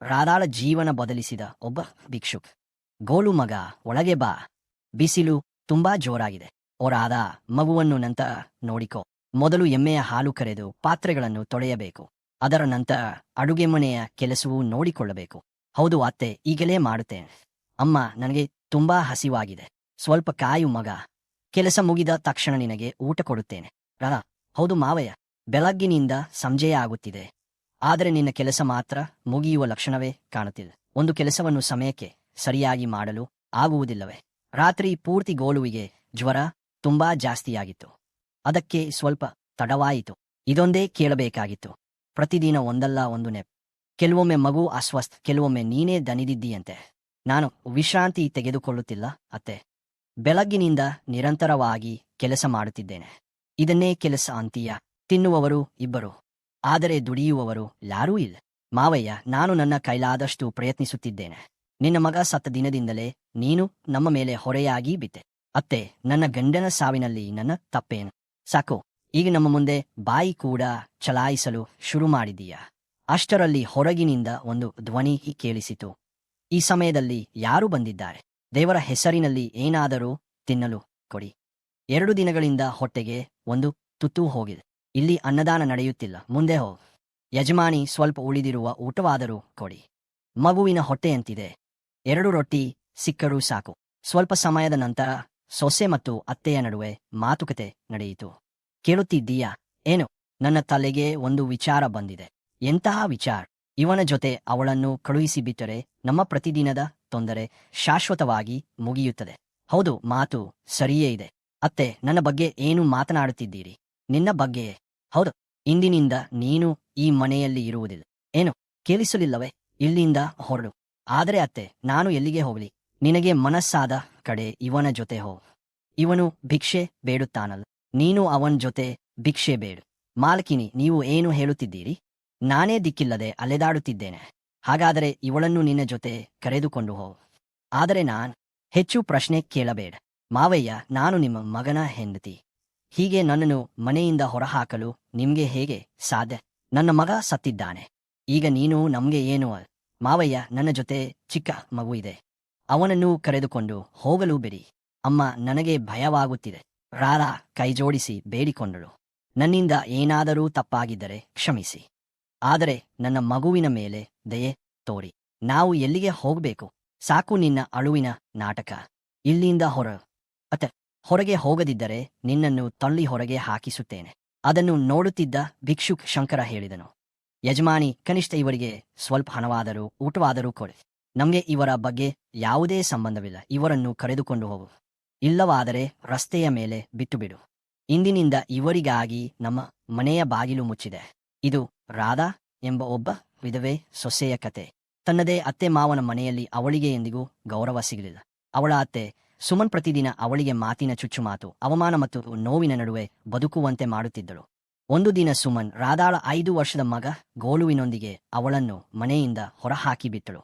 ರಾಧಾಳ ಜೀವನ ಬದಲಿಸಿದ ಒಬ್ಬ ಭಿಕ್ಷುಕ್. ಗೋಲು ಮಗ, ಒಳಗೆ ಬಾ. ಬಿಸಿಲು ತುಂಬಾ ಜೋರಾಗಿದೆ. ಓ ರಾಧಾ, ಮಗುವನ್ನು ನಂತರ ನೋಡಿಕೋ. ಮೊದಲು ಎಮ್ಮೆಯ ಹಾಲು ಕರೆದು ಪಾತ್ರೆಗಳನ್ನು ತೊಳೆಯಬೇಕು. ಅದರ ನಂತರ ಅಡುಗೆ ಮನೆಯ ಕೆಲಸವೂ ನೋಡಿಕೊಳ್ಳಬೇಕು. ಹೌದು ಅತ್ತೆ, ಈಗಲೇ ಮಾಡುತ್ತೇನೆ. ಅಮ್ಮ, ನನಗೆ ತುಂಬಾ ಹಸಿವಾಗಿದೆ. ಸ್ವಲ್ಪ ಕಾಯು ಮಗ. ಕೆಲಸ ಮುಗಿದ ತಕ್ಷಣ ನಿನಗೆ ಊಟ ಕೊಡುತ್ತೇನೆ. ರಾಧಾ: ಹೌದು ಮಾವಯ್ಯ, ಬೆಳಗ್ಗಿನಿಂದ ಸಂಜೆಯೇ ಆಗುತ್ತಿದೆ. ಆದರೆ ನಿನ್ನ ಕೆಲಸ ಮಾತ್ರ ಮುಗಿಯುವ ಲಕ್ಷಣವೇ ಕಾಣುತ್ತಿಲ್ಲ. ಒಂದು ಕೆಲಸವನ್ನು ಸಮಯಕ್ಕೆ ಸರಿಯಾಗಿ ಮಾಡಲು ಆಗುವುದಿಲ್ಲವೇ? ರಾತ್ರಿ ಪೂರ್ತಿ ಗೋಲುವಿಗೆ ಜ್ವರ ತುಂಬಾ ಜಾಸ್ತಿಯಾಗಿತ್ತು. ಅದಕ್ಕೆ ಸ್ವಲ್ಪ ತಡವಾಯಿತು. ಇದೊಂದೇ ಕೇಳಬೇಕಾಗಿತ್ತು. ಪ್ರತಿದಿನ ಒಂದಲ್ಲ ಒಂದು ನೆಪ್. ಕೆಲವೊಮ್ಮೆ ಮಗು ಅಸ್ವಸ್ಥ, ಕೆಲವೊಮ್ಮೆ ನೀನೇ ದಣಿದಿದ್ದೀಯಂತೆ. ನಾನು ವಿಶ್ರಾಂತಿ ತೆಗೆದುಕೊಳ್ಳುತ್ತಿಲ್ಲ ಅತ್ತೆ. ಬೆಳಗ್ಗಿನಿಂದ ನಿರಂತರವಾಗಿ ಕೆಲಸ ಮಾಡುತ್ತಿದ್ದೇನೆ. ಇದನ್ನೇ ಕೆಲಸ ಅಂತೀಯ? ತಿನ್ನುವವರು ಇಬ್ಬರು, ಆದರೆ ದುಡಿಯುವವರು ಯಾರೂ ಇಲ್ಲ. ಮಾವಯ್ಯ, ನಾನು ನನ್ನ ಕೈಲಾದಷ್ಟು ಪ್ರಯತ್ನಿಸುತ್ತಿದ್ದೇನೆ. ನಿನ್ನ ಮಗ ಸತ್ತ ದಿನದಿಂದಲೇ ನೀನು ನಮ್ಮ ಮೇಲೆ ಹೊರೆಯಾಗಿ ಬಿದ್ದೆ. ಅತ್ತೆ, ನನ್ನ ಗಂಡನ ಸಾವಿನಲ್ಲಿ ನನ್ನ ತಪ್ಪೇನು? ಸಾಕು, ಈಗ ನಮ್ಮ ಮುಂದೆ ಬಾಯಿ ಕೂಡ ಚಲಾಯಿಸಲು ಶುರು ಮಾಡಿದೀಯ. ಅಷ್ಟರಲ್ಲಿ ಹೊರಗಿನಿಂದ ಒಂದು ಧ್ವನಿ ಕೇಳಿಸಿತು. ಈ ಸಮಯದಲ್ಲಿ ಯಾರು ಬಂದಿದ್ದಾರೆ? ದೇವರ ಹೆಸರಿನಲ್ಲಿ ಏನಾದರೂ ತಿನ್ನಲು ಕೊಡಿ. 2 ದಿನಗಳಿಂದ ಹೊಟ್ಟೆಗೆ ಒಂದು ತುತ್ತು ಹೋಗಿದೆ. ಇಲ್ಲಿ ಅನ್ನದಾನ ನಡೆಯುತ್ತಿಲ್ಲ. ಮುಂದೆ ಹೋಗು. ಯಜಮಾನಿ, ಸ್ವಲ್ಪ ಉಳಿದಿರುವ ಊಟವಾದರೂ ಕೊಡಿ. ಮಗುವಿನ ಹೊಟ್ಟೆಯಂತಿದೆ. 2 ರೊಟ್ಟಿ ಸಿಕ್ಕರೂ ಸಾಕು. ಸ್ವಲ್ಪ ಸಮಯದ ನಂತರ ಸೊಸೆ ಮತ್ತು ಅತ್ತೆಯ ನಡುವೆ ಮಾತುಕತೆ ನಡೆಯಿತು. ಕೇಳುತ್ತಿದ್ದೀಯಾ? ಏನು? ನನ್ನ ತಲೆಗೆ ಒಂದು ವಿಚಾರ ಬಂದಿದೆ. ಎಂತಹ ವಿಚಾರ? ಇವನ ಜೊತೆ ಅವಳನ್ನು ಕಳುಹಿಸಿಬಿಟ್ಟರೆ ನಮ್ಮ ಪ್ರತಿದಿನದ ತೊಂದರೆ ಶಾಶ್ವತವಾಗಿ ಮುಗಿಯುತ್ತದೆ. ಹೌದು, ಮಾತು ಸರಿಯೇ ಇದೆ. ಅತ್ತೆ, ನನ್ನ ಬಗ್ಗೆ ಏನು ಮಾತನಾಡುತ್ತಿದ್ದೀರಿ? ನಿನ್ನ ಬಗ್ಗೆಯೇ. ಹೌದು, ಇಂದಿನಿಂದ ನೀನು ಈ ಮನೆಯಲ್ಲಿ ಇರುವುದಿಲ್ಲ. ಏನು, ಕೇಳಿಸಲಿಲ್ಲವೇ? ಇಲ್ಲಿಂದ ಹೊರಡು. ಆದರೆ ಅತ್ತೆ, ನಾನು ಎಲ್ಲಿಗೆ ಹೋಗಲಿ? ನಿನಗೆ ಮನಸ್ಸಾದ ಕಡೆ ಇವನ ಜೊತೆ ಹೋಗು. ಇವನು ಭಿಕ್ಷೆ ಬೇಡುತ್ತಾನಲ್ಲ, ನೀನು ಅವನ ಜೊತೆ ಭಿಕ್ಷೆ ಬೇಡು. ಮಾಲಕಿನಿ, ನೀವು ಏನು ಹೇಳುತ್ತಿದ್ದೀರಿ? ನಾನೇ ದಿಕ್ಕಿಲ್ಲದೆ ಅಲೆದಾಡುತ್ತಿದ್ದೇನೆ. ಹಾಗಾದರೆ ಇವಳನ್ನು ನಿನ್ನ ಜೊತೆ ಕರೆದುಕೊಂಡು ಹೋಗು. ಆದರೆ ಹೆಚ್ಚು ಪ್ರಶ್ನೆ ಕೇಳಬೇಡ. ಮಾವಯ್ಯ, ನಾನು ನಿಮ್ಮ ಮಗನ ಹೆಂಡತಿ. ಹೀಗೆ ನನ್ನನ್ನು ಮನೆಯಿಂದ ಹೊರಹಾಕಲು ನಿಮ್ಗೆ ಹೇಗೆ ಸಾಧ್ಯ? ನನ್ನ ಮಗ ಸತ್ತಿದ್ದಾನೆ. ಈಗ ನೀನು ನಮ್ಗೆ ಏನು? ಮಾವಯ್ಯ, ನನ್ನ ಜೊತೆ ಚಿಕ್ಕ ಮಗು ಇದೆ. ಅವನನ್ನು ಕರೆದುಕೊಂಡು ಹೋಗಲು ಬಿಡಿ. ಅಮ್ಮ, ನನಗೆ ಭಯವಾಗುತ್ತಿದೆ. ರಾಧಾ ಕೈಜೋಡಿಸಿ ಬೇಡಿಕೊಂಡಳು. ನನ್ನಿಂದ ಏನಾದರೂ ತಪ್ಪಾಗಿದ್ದರೆ ಕ್ಷಮಿಸಿ. ಆದರೆ ನನ್ನ ಮಗುವಿನ ಮೇಲೆ ದಯೆ ತೋರಿ. ನಾವು ಎಲ್ಲಿಗೆ ಹೋಗಬೇಕು? ಸಾಕು ನಿನ್ನ ಅಳುವಿನ ನಾಟಕ. ಇಲ್ಲಿಂದ ಹೊರಗೆ ಹೋಗದಿದ್ದರೆ ನಿನ್ನನ್ನು ತಳ್ಳಿ ಹೊರಗೆ ಹಾಕಿಸುತ್ತೇನೆ. ಅದನ್ನು ನೋಡುತ್ತಿದ್ದ ಭಿಕ್ಷುಕ್ ಶಂಕರ ಹೇಳಿದನು. ಯಜಮಾನಿ, ಕನಿಷ್ಠ ಇವರಿಗೆ ಸ್ವಲ್ಪ ಹಣವಾದರೂ ಊಟವಾದರೂ ಕೊಡಿ. ನಮಗೆ ಇವರ ಬಗ್ಗೆ ಯಾವುದೇ ಸಂಬಂಧವಿಲ್ಲ. ಇವರನ್ನು ಕರೆದುಕೊಂಡು ಹೋಗು. ಇಲ್ಲವಾದರೆ ರಸ್ತೆಯ ಮೇಲೆ ಬಿಟ್ಟುಬಿಡು. ಇಂದಿನಿಂದ ಇವರಿಗಾಗಿ ನಮ್ಮ ಮನೆಯ ಬಾಗಿಲು ಮುಚ್ಚಿದೆ. ಇದು ರಾಧಾ ಎಂಬ ಒಬ್ಬ ವಿಧವೆ ಸೊಸೆಯ ಕತೆ. ತನ್ನದೇ ಅತ್ತೆ ಮಾವನ ಮನೆಯಲ್ಲಿ ಅವಳಿಗೆ ಎಂದಿಗೂ ಗೌರವ ಸಿಗಲಿಲ್ಲ. ಅವಳ ಅತ್ತೆ ಸುಮನ್ ಪ್ರತಿದಿನ ಅವಳಿಗೆ ಮಾತಿನ ಚುಚ್ಚುಮಾತು, ಅವಮಾನ ಮತ್ತು ನೋವಿನ ನಡುವೆ ಬದುಕುವಂತೆ ಮಾಡುತ್ತಿದ್ದಳು. ಒಂದು ದಿನ ಸುಮನ್ ರಾಧಾಳ 5 ವರ್ಷದ ಮಗ ಗೋಲುವಿನೊಂದಿಗೆ ಅವಳನ್ನು ಮನೆಯಿಂದ ಹೊರಹಾಕಿಬಿಟ್ಟಳು.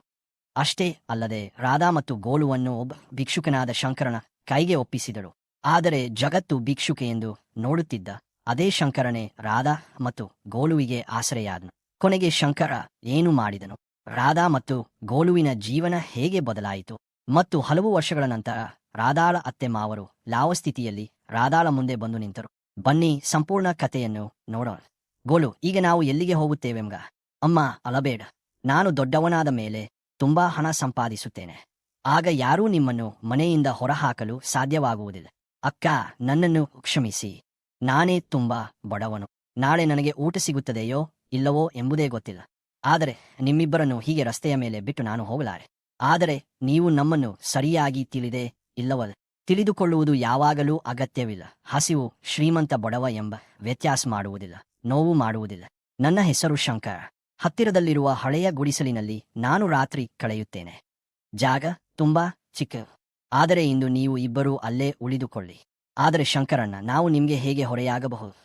ಅಷ್ಟೇ ಅಲ್ಲದೆ ರಾಧಾ ಮತ್ತು ಗೋಲುವನ್ನು ಒಬ್ಬ ಭಿಕ್ಷುಕನಾದ ಶಂಕರನ ಕೈಗೆ ಒಪ್ಪಿಸಿದಳು. ಆದರೆ ಜಗತ್ತು ಭಿಕ್ಷುಕೆ ಎಂದು ನೋಡುತ್ತಿದ್ದ ಅದೇ ಶಂಕರನೇ ರಾಧಾ ಮತ್ತು ಗೋಲುವಿಗೆ ಆಸರೆಯಾದನು. ಕೊನೆಗೆ ಶಂಕರ ಏನು ಮಾಡಿದನು? ರಾಧಾ ಮತ್ತು ಗೋಲುವಿನ ಜೀವನ ಹೇಗೆ ಬದಲಾಯಿತು? ಮತ್ತು ಹಲವು ವರ್ಷಗಳ ನಂತರ ರಾಧಾಳ ಅತ್ತೆ ಮಾವರು ಲಾವಸ್ಥಿತಿಯಲ್ಲಿ ರಾಧಾಳ ಮುಂದೆ ಬಂದು ನಿಂತರು. ಬನ್ನಿ, ಸಂಪೂರ್ಣ ಕಥೆಯನ್ನು ನೋಡೋಣ. ಗೋಲು: ಈಗ ನಾವು ಎಲ್ಲಿಗೆ ಹೋಗುತ್ತೇವೆಂಗ? ಅಮ್ಮ, ಅಳಬೇಡ. ನಾನು ದೊಡ್ಡವನಾದ ಮೇಲೆ ತುಂಬಾ ಹಣ ಸಂಪಾದಿಸುತ್ತೇನೆ. ಆಗ ಯಾರೂ ನಿಮ್ಮನ್ನು ಮನೆಯಿಂದ ಹೊರಹಾಕಲು ಸಾಧ್ಯವಾಗುವುದಿಲ್ಲ. ಅಕ್ಕ, ನನ್ನನ್ನು ಕ್ಷಮಿಸಿ. ನಾನೇ ತುಂಬಾ ಬಡವನು. ನಾಳೆ ನನಗೆ ಊಟ ಸಿಗುತ್ತದೆಯೋ ಇಲ್ಲವೋ ಎಂಬುದೇ ಗೊತ್ತಿಲ್ಲ. ಆದರೆ ನಿಮ್ಮಿಬ್ಬರನ್ನು ಹೀಗೆ ರಸ್ತೆಯ ಮೇಲೆ ಬಿಟ್ಟು ನಾನು ಹೋಗಲಾರೆ. ಆದರೆ ನೀವು ನಮ್ಮನ್ನು ಸರಿಯಾಗಿ ತಿಳಿದೇ ಇಲ್ಲವಲ್ಲ? ತಿಳಿದುಕೊಳ್ಳುವುದು ಯಾವಾಗಲೂ ಅಗತ್ಯವಿಲ್ಲ. ಹಸಿವು ಶ್ರೀಮಂತ ಬಡವ ಎಂಬ ವ್ಯತ್ಯಾಸ ಮಾಡುವುದಿಲ್ಲ, ನೋವು ಮಾಡುವುದಿಲ್ಲ. ನನ್ನ ಹೆಸರು ಶಂಕರ. ಹತ್ತಿರದಲ್ಲಿರುವ ಹಳೆಯ ಗುಡಿಸಲಿನಲ್ಲಿ ನಾನು ರಾತ್ರಿ ಕಳೆಯುತ್ತೇನೆ. ಜಾಗ ತುಂಬಾ ಚಿಕ್ಕ. ಆದರೆ ಇಂದು ನೀವು ಇಬ್ಬರೂ ಅಲ್ಲೇ ಉಳಿದುಕೊಳ್ಳಿ. ಆದರೆ ಶಂಕರಣ್ಣ, ನಾವು ನಿಮ್ಗೆ ಹೇಗೆ ಹೊರೆಯಾಗಬಹುದು?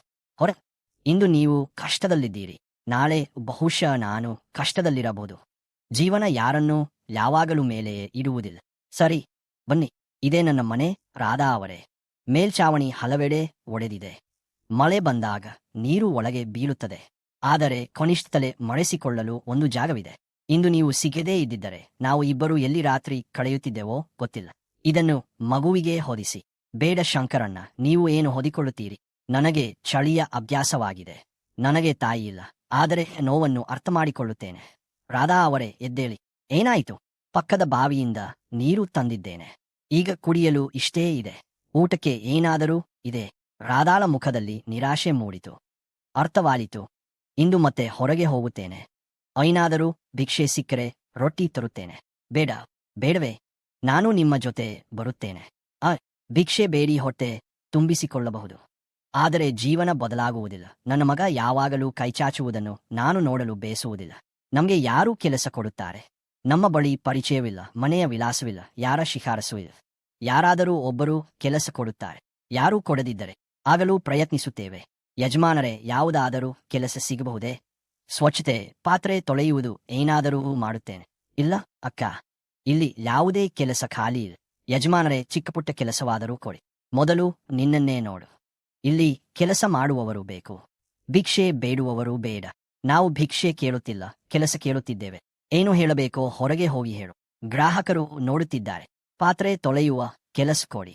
ಇಂದು ನೀವು ಕಷ್ಟದಲ್ಲಿದ್ದೀರಿ. ನಾಳೆ ಬಹುಶಃ ನಾನು ಕಷ್ಟದಲ್ಲಿರಬಹುದು. ಜೀವನ ಯಾರನ್ನೂ ಯಾವಾಗಲೂ ಮೇಲೆಯೇ ಇಡುವುದಿಲ್ಲ. ಸರಿ, ಬನ್ನಿ. ಇದೇ ನನ್ನ ಮನೆ, ರಾಧಾ ಅವರೇ. ಮೇಲ್ಛಾವಣಿ ಹಲವೆಡೆ ಒಡೆದಿದೆ. ಮಳೆ ಬಂದಾಗ ನೀರು ಒಳಗೆ ಬೀಳುತ್ತದೆ. ಆದರೆ ಕನಿಷ್ಠ ತಲೆ ಮರೆಸಿಕೊಳ್ಳಲು ಒಂದು ಜಾಗವಿದೆ. ಇಂದು ನೀವು ಸಿಗದೇ ಇದ್ದಿದ್ದರೆ ನಾವು ಇಬ್ಬರು ಎಲ್ಲಿ ರಾತ್ರಿ ಕಳೆಯುತ್ತಿದ್ದೆವೋ ಗೊತ್ತಿಲ್ಲ. ಇದನ್ನು ಮಗುವಿಗೆ ಹೊದಿಸಿ. ಬೇಡ ಶಂಕರಣ್ಣ, ನೀವು ಏನು ಹೊದಿಕೊಳ್ಳುತ್ತೀರಿ? ನನಗೆ ಚಳಿಯ ಅಭ್ಯಾಸವಾಗಿದೆ. ನನಗೆ ತಾಯಿಯಿಲ್ಲ. ಆದರೆ ನೋವನ್ನು ಅರ್ಥಮಾಡಿಕೊಳ್ಳುತ್ತೇನೆ. ರಾಧಾ ಅವರೇ, ಎದ್ದೇಳಿ. ಏನಾಯಿತು? ಪಕ್ಕದ ಬಾವಿಯಿಂದ ನೀರು ತಂದಿದ್ದೇನೆ. ಈಗ ಕುಡಿಯಲು ಇಷ್ಟೇ ಇದೆ. ಊಟಕ್ಕೆ ಏನಾದರೂ ಇದೆ? ರಾಧಾಳ ಮುಖದಲ್ಲಿ ನಿರಾಶೆ ಮೂಡಿತು. ಅರ್ಥವಾಯಿತು. ಇಂದು ಮತ್ತೆ ಹೊರಗೆ ಹೋಗುತ್ತೇನೆ. ಐನಾದರೂ ಭಿಕ್ಷೆ ಸಿಕ್ಕರೆ ರೊಟ್ಟಿ ತರುತ್ತೇನೆ. ಬೇಡ, ಬೇಡವೇ? ನಾನು ನಿಮ್ಮ ಜೊತೆ ಬರುತ್ತೇನೆ. ಭಿಕ್ಷೆ ಬೇಡಿ ಹೊಟ್ಟೆ ತುಂಬಿಸಿಕೊಳ್ಳಬಹುದು. ಆದರೆ ಜೀವನ ಬದಲಾಗುವುದಿಲ್ಲ. ನನ್ನ ಮಗ ಯಾವಾಗಲೂ ಕೈಚಾಚುವುದನ್ನು ನಾನು ನೋಡಲು ಬೇಸುವುದಿಲ್ಲ. ನಮಗೆ ಯಾರೂ ಕೆಲಸ ಕೊಡುತ್ತಾರೆ? ನಮ್ಮ ಬಳಿ ಪರಿಚಯವಿಲ್ಲ, ಮನೆಯ ವಿಳಾಸವಿಲ್ಲ, ಯಾರ ಶಿಫಾರಸೂ ಇಲ್ಲ. ಯಾರಾದರೂ ಒಬ್ಬರು ಕೆಲಸ ಕೊಡುತ್ತಾರೆ. ಯಾರೂ ಕೊಡದಿದ್ದರೆ ಆಗಲೂ ಪ್ರಯತ್ನಿಸುತ್ತೇವೆ. ಯಜಮಾನರೇ, ಯಾವುದಾದರೂ ಕೆಲಸ ಸಿಗಬಹುದೇ? ಸ್ವಚ್ಛತೆ, ಪಾತ್ರೆ ತೊಳೆಯುವುದು ಏನಾದರೂ ಮಾಡುತ್ತೇನೆ. ಇಲ್ಲ ಅಕ್ಕ, ಇಲ್ಲಿ ಯಾವುದೇ ಕೆಲಸ ಖಾಲಿ ಇಲ್ಲ. ಯಜಮಾನರೇ, ಚಿಕ್ಕಪುಟ್ಟ ಕೆಲಸವಾದರೂ ಕೊಡಿ. ಮೊದಲು ನಿನ್ನನ್ನೇ ನೋಡು. ಇಲ್ಲಿ ಕೆಲಸ ಮಾಡುವವರು ಬೇಕು, ಭಿಕ್ಷೆ ಬೇಡುವವರು ಬೇಡ. ನಾವು ಭಿಕ್ಷೆ ಕೇಳುತ್ತಿಲ್ಲ, ಕೆಲಸ ಕೇಳುತ್ತಿದ್ದೇವೆ. ಏನು ಹೇಳಬೇಕೋ ಹೊರಗೆ ಹೋಗಿ ಹೇಳು. ಗ್ರಾಹಕರು ನೋಡುತ್ತಿದ್ದಾರೆ. ಪಾತ್ರೆ ತೊಳೆಯುವ ಕೆಲಸ ಕೊಡಿ.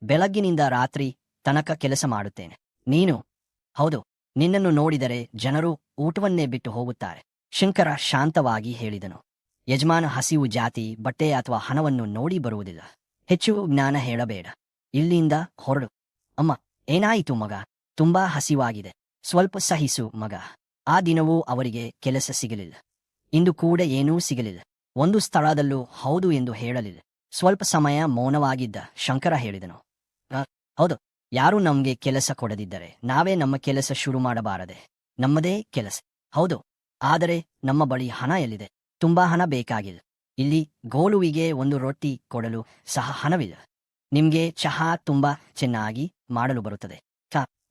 ಬೆಳಗ್ಗಿನಿಂದ ರಾತ್ರಿ ತನಕ ಕೆಲಸ ಮಾಡುತ್ತೇನೆ. ನೀನು? ಹೌದು, ನಿನ್ನನ್ನು ನೋಡಿದರೆ ಜನರು ಊಟವನ್ನೇ ಬಿಟ್ಟು ಹೋಗುತ್ತಾರೆ. ಶಂಕರ ಶಾಂತವಾಗಿ ಹೇಳಿದನು. ಯಜಮಾನ ಹಸಿವು ಜಾತಿ, ಬಟ್ಟೆ ಅಥವಾ ಹಣವನ್ನು ನೋಡಿ ಬರುವುದಿಲ್ಲ. ಹೆಚ್ಚು ಜ್ಞಾನ ಹೇಳಬೇಡ. ಇಲ್ಲಿಂದ ಹೊರಡು. ಅಮ್ಮ, ಏನಾಯಿತು ಮಗ? ತುಂಬಾ ಹಸಿವಾಗಿದೆ. ಸ್ವಲ್ಪ ಸಹಿಸು ಮಗ. ಆ ದಿನವೂ ಅವರಿಗೆ ಕೆಲಸ ಸಿಗಲಿಲ್ಲ. ಇಂದು ಕೂಡ ಏನೂ ಸಿಗಲಿಲ್ಲ. ಒಂದು ಸ್ಥಳದಲ್ಲೂ ಹೌದು ಎಂದು ಹೇಳಲಿಲ್ಲ. ಸ್ವಲ್ಪ ಸಮಯ ಮೌನವಾಗಿದ್ದ ಶಂಕರ ಹೇಳಿದನು. ಹೌದು, ಯಾರೂ ನಮಗೆ ಕೆಲಸ ಕೊಡದಿದ್ದರೆ ನಾವೇ ನಮ್ಮ ಕೆಲಸ ಶುರು ಮಾಡಬಾರದೆ? ನಮ್ಮದೇ ಕೆಲಸ. ಹೌದು, ಆದರೆ ನಮ್ಮ ಬಳಿ ಹಣ ಎಲ್ಲಿದೆ? ತುಂಬಾ ಹಣ ಬೇಕಾಗಿಲ್ಲ. ಇಲ್ಲಿ ಗೋಲುವಿಗೆ ಒಂದು ರೊಟ್ಟಿ ಕೊಡಲು ಸಹ ಹಣವಿಲ್ಲ. ನಿಮ್ಗೆ ಚಹಾ ತುಂಬಾ ಚೆನ್ನಾಗಿ ಮಾಡಲು ಬರುತ್ತದೆ.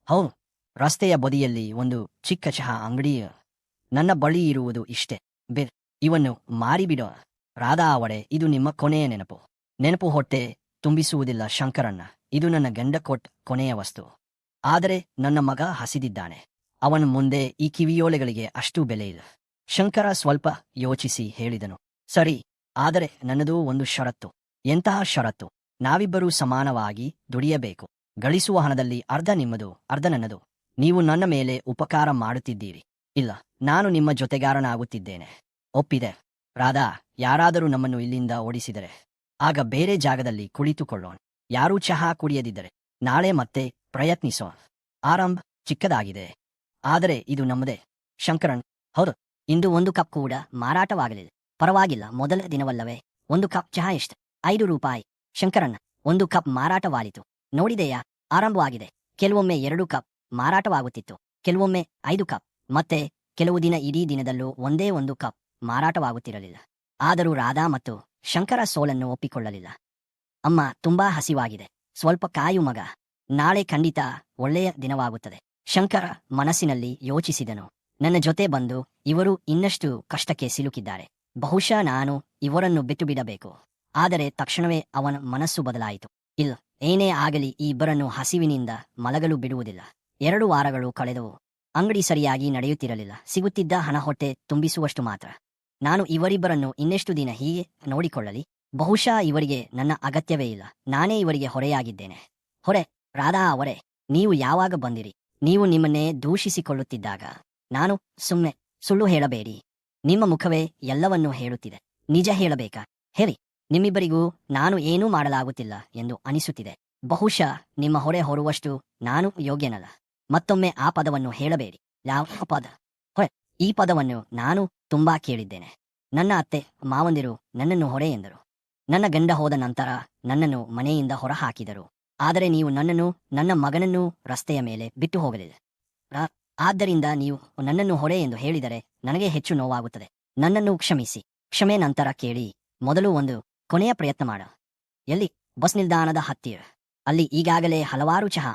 ಹೌದು, ರಸ್ತೆಯ ಬದಿಯಲ್ಲಿ ಒಂದು ಚಿಕ್ಕ ಚಹಾ ಅಂಗಡಿ. ನನ್ನ ಬಳಿ ಇರುವುದು ಇಷ್ಟೇ. ಇವನ್ನು ಮಾರಿಬಿಡೋ. ರಾಧಾ ಅವರೇ, ಇದು ನಿಮ್ಮ ಕೊನೆಯ ನೆನಪು. ನೆನಪು ಹೊಟ್ಟೆ ತುಂಬಿಸುವುದಿಲ್ಲ ಶಂಕರಣ್ಣ. ಇದು ನನ್ನ ಗಂಡ ಕೊಟ್ಟ ಕೊನೆಯ ವಸ್ತು. ಆದರೆ ನನ್ನ ಮಗ ಹಸಿದಿದ್ದಾನೆ. ಅವನ ಮುಂದೆ ಈ ಕಿವಿಯೋಲೆಗಳಿಗೆ ಅಷ್ಟು ಬೆಲೆ ಇಲ್ಲ. ಶಂಕರ ಸ್ವಲ್ಪ ಯೋಚಿಸಿ ಹೇಳಿದನು. ಸರಿ, ಆದರೆ ನನ್ನದು ಒಂದು ಷರತ್ತು. ಎಂತಹ ಷರತ್ತು? ನಾವಿಬ್ಬರೂ ಸಮಾನವಾಗಿ ದುಡಿಯಬೇಕು. ಗಳಿಸುವ ಹಣದಲ್ಲಿ ಅರ್ಧ ನಿಮ್ಮದು, ಅರ್ಧ ನನ್ನದು. ನೀವು ನನ್ನ ಮೇಲೆ ಉಪಕಾರ ಮಾಡುತ್ತಿದ್ದೀರಿ. ಇಲ್ಲ, ನಾನು ನಿಮ್ಮ ಜೊತೆಗಾರನಾಗುತ್ತಿದ್ದೇನೆ. ಒಪ್ಪಿದೆ. ರಾಧಾ, ಯಾರಾದರೂ ನಮ್ಮನ್ನು ಇಲ್ಲಿಂದ ಓಡಿಸಿದರೆ ಆಗ ಬೇರೆ ಜಾಗದಲ್ಲಿ ಕುಳಿತುಕೊಳ್ಳೋಣ. ಯಾರೂ ಚಹಾ ಕುಡಿಯದಿದ್ದರೆ ನಾಳೆ ಮತ್ತೆ ಪ್ರಯತ್ನಿಸೋಣ. ಆರಂಭ ಚಿಕ್ಕದಾಗಿದೆ, ಆದರೆ ಇದು ನಮ್ಮದೇ. ಶಂಕರನ್: ಹೌದು, ಇಂದು ಒಂದು ಕಪ್ ಕೂಡ ಮಾರಾಟವಾಗಲಿಲ್ಲ. ಪರವಾಗಿಲ್ಲ, ಮೊದಲ ದಿನವಲ್ಲವೇ? ಒಂದು ಕಪ್ ಚಹಾ ಎಷ್ಟು? 5 ರೂಪಾಯಿ. ಶಂಕರಣ್ಣ: ಒಂದು ಕಪ್ ಮಾರಾಟವಾಯಿತು. ನೋಡಿದೆಯಾ, ಆರಂಭವಾಗಿದೆ. ಕೆಲವೊಮ್ಮೆ 2 ಕಪ್ ಮಾರಾಟವಾಗುತ್ತಿತ್ತು, ಕೆಲವೊಮ್ಮೆ 5 ಕಪ್, ಮತ್ತೆ ಕೆಲವು ದಿನ ಇಡೀ ದಿನದಲ್ಲೂ ಒಂದೇ ಒಂದು ಕಪ್ ಮಾರಾಟವಾಗುತ್ತಿರಲಿಲ್ಲ. ಆದರೂ ರಾಧಾ ಮತ್ತು ಶಂಕರ ಸೋಲನ್ನು ಒಪ್ಪಿಕೊಳ್ಳಲಿಲ್ಲ. ಅಮ್ಮ, ತುಂಬಾ ಹಸಿವಾಗಿದೆ. ಸ್ವಲ್ಪ ಕಾಯು ಮಗ. ನಾಳೆ ಖಂಡಿತ ಒಳ್ಳೆಯ ದಿನವಾಗುತ್ತದೆ. ಶಂಕರ ಮನಸ್ಸಿನಲ್ಲಿ ಯೋಚಿಸಿದನು. ನನ್ನ ಜೊತೆ ಬಂದು ಇವರು ಇನ್ನಷ್ಟು ಕಷ್ಟಕ್ಕೆ ಸಿಲುಕಿದ್ದಾರೆ. ಬಹುಶಃ ನಾನು ಇವರನ್ನು ಬಿಟ್ಟು ಬಿಡಬೇಕು. ಆದರೆ ತಕ್ಷಣವೇ ಅವನ ಮನಸ್ಸು ಬದಲಾಯಿತು. ಇಲ್ಲ, ಏನೇ ಆಗಲಿ ಈ ಇಬ್ಬರನ್ನು ಹಸಿವಿನಿಂದ ಮಲಗಲು ಬಿಡುವುದಿಲ್ಲ. 2 ವಾರಗಳು ಕಳೆದವು. ಅಂಗಡಿ ಸರಿಯಾಗಿ ನಡೆಯುತ್ತಿರಲಿಲ್ಲ. ಸಿಗುತ್ತಿದ್ದ ಹಣ ಹೊಟ್ಟೆ ತುಂಬಿಸುವಷ್ಟು ಮಾತ್ರ. ನಾನು ಇವರಿಬ್ಬರನ್ನು ಇನ್ನೆಷ್ಟು ದಿನ ಹೀಗೆ ನೋಡಿಕೊಳ್ಳಲಿ? ಬಹುಶಃ ಇವರಿಗೆ ನನ್ನ ಅಗತ್ಯವೇ ಇಲ್ಲ. ನಾನೇ ಇವರಿಗೆ ಹೊರೆಯಾಗಿದ್ದೇನೆ. ಹೊರೆ? ರಾಧಾ ಅವರೇ, ನೀವು ಯಾವಾಗ ಬಂದಿರಿ? ನೀವು ನಿಮ್ಮನ್ನೇ ದೂಷಿಸಿಕೊಳ್ಳುತ್ತಿದ್ದಾಗ ನಾನು ಸುಮ್ಮನೆ. ಸುಳ್ಳು ಹೇಳಬೇಡಿ. ನಿಮ್ಮ ಮುಖವೇ ಎಲ್ಲವನ್ನೂ ಹೇಳುತ್ತಿದೆ. ನಿಜ ಹೇಳಬೇಕಾ? ಹೇಳಿ. ನಿಮ್ಮಿಬ್ಬರಿಗೂ ನಾನು ಏನೂ ಮಾಡಲಾಗುತ್ತಿಲ್ಲ ಎಂದು ಅನಿಸುತ್ತಿದೆ. ಬಹುಶಃ ನಿಮ್ಮ ಹೊರೆ ಹೊರುವಷ್ಟು ನಾನು ಯೋಗ್ಯನಲ್ಲ. ಮತ್ತೊಮ್ಮೆ ಆ ಪದವನ್ನು ಹೇಳಬೇಡಿ. ಯಾವ ಪದ? ಹೊರೆ. ಈ ಪದವನ್ನು ನಾನು ತುಂಬಾ ಕೇಳಿದ್ದೇನೆ. ನನ್ನ ಅತ್ತೆ ಮಾವಂದಿರು ನನ್ನನ್ನು ಹೊರೆ ಎಂದರು. ನನ್ನ ಗಂಡ ಹೋದ ನಂತರ ನನ್ನನ್ನು ಮನೆಯಿಂದ ಹೊರಹಾಕಿದರು. ಆದರೆ ನೀವು ನನ್ನನ್ನು, ನನ್ನ ಮಗನನ್ನೂ ರಸ್ತೆಯ ಮೇಲೆ ಬಿಟ್ಟು ಹೋಗಲಿಲ್ಲ. ಆದ್ದರಿಂದ ನೀವು ನನ್ನನ್ನು ಹೊರೆ ಎಂದು ಹೇಳಿದರೆ ನನಗೆ ಹೆಚ್ಚು ನೋವಾಗುತ್ತದೆ. ನನ್ನನ್ನು ಕ್ಷಮಿಸಿ. ಕ್ಷಮೆ ನಂತರ ಕೇಳಿ. ಮೊದಲು ಒಂದು ಕೊನೆಯ ಪ್ರಯತ್ನ ಮಾಡ. ಎಲ್ಲಿ? ಬಸ್ ನಿಲ್ದಾಣದ ಹತ್ತಿರ. ಅಲ್ಲಿ ಈಗಾಗಲೇ ಹಲವಾರು ಚಹಾ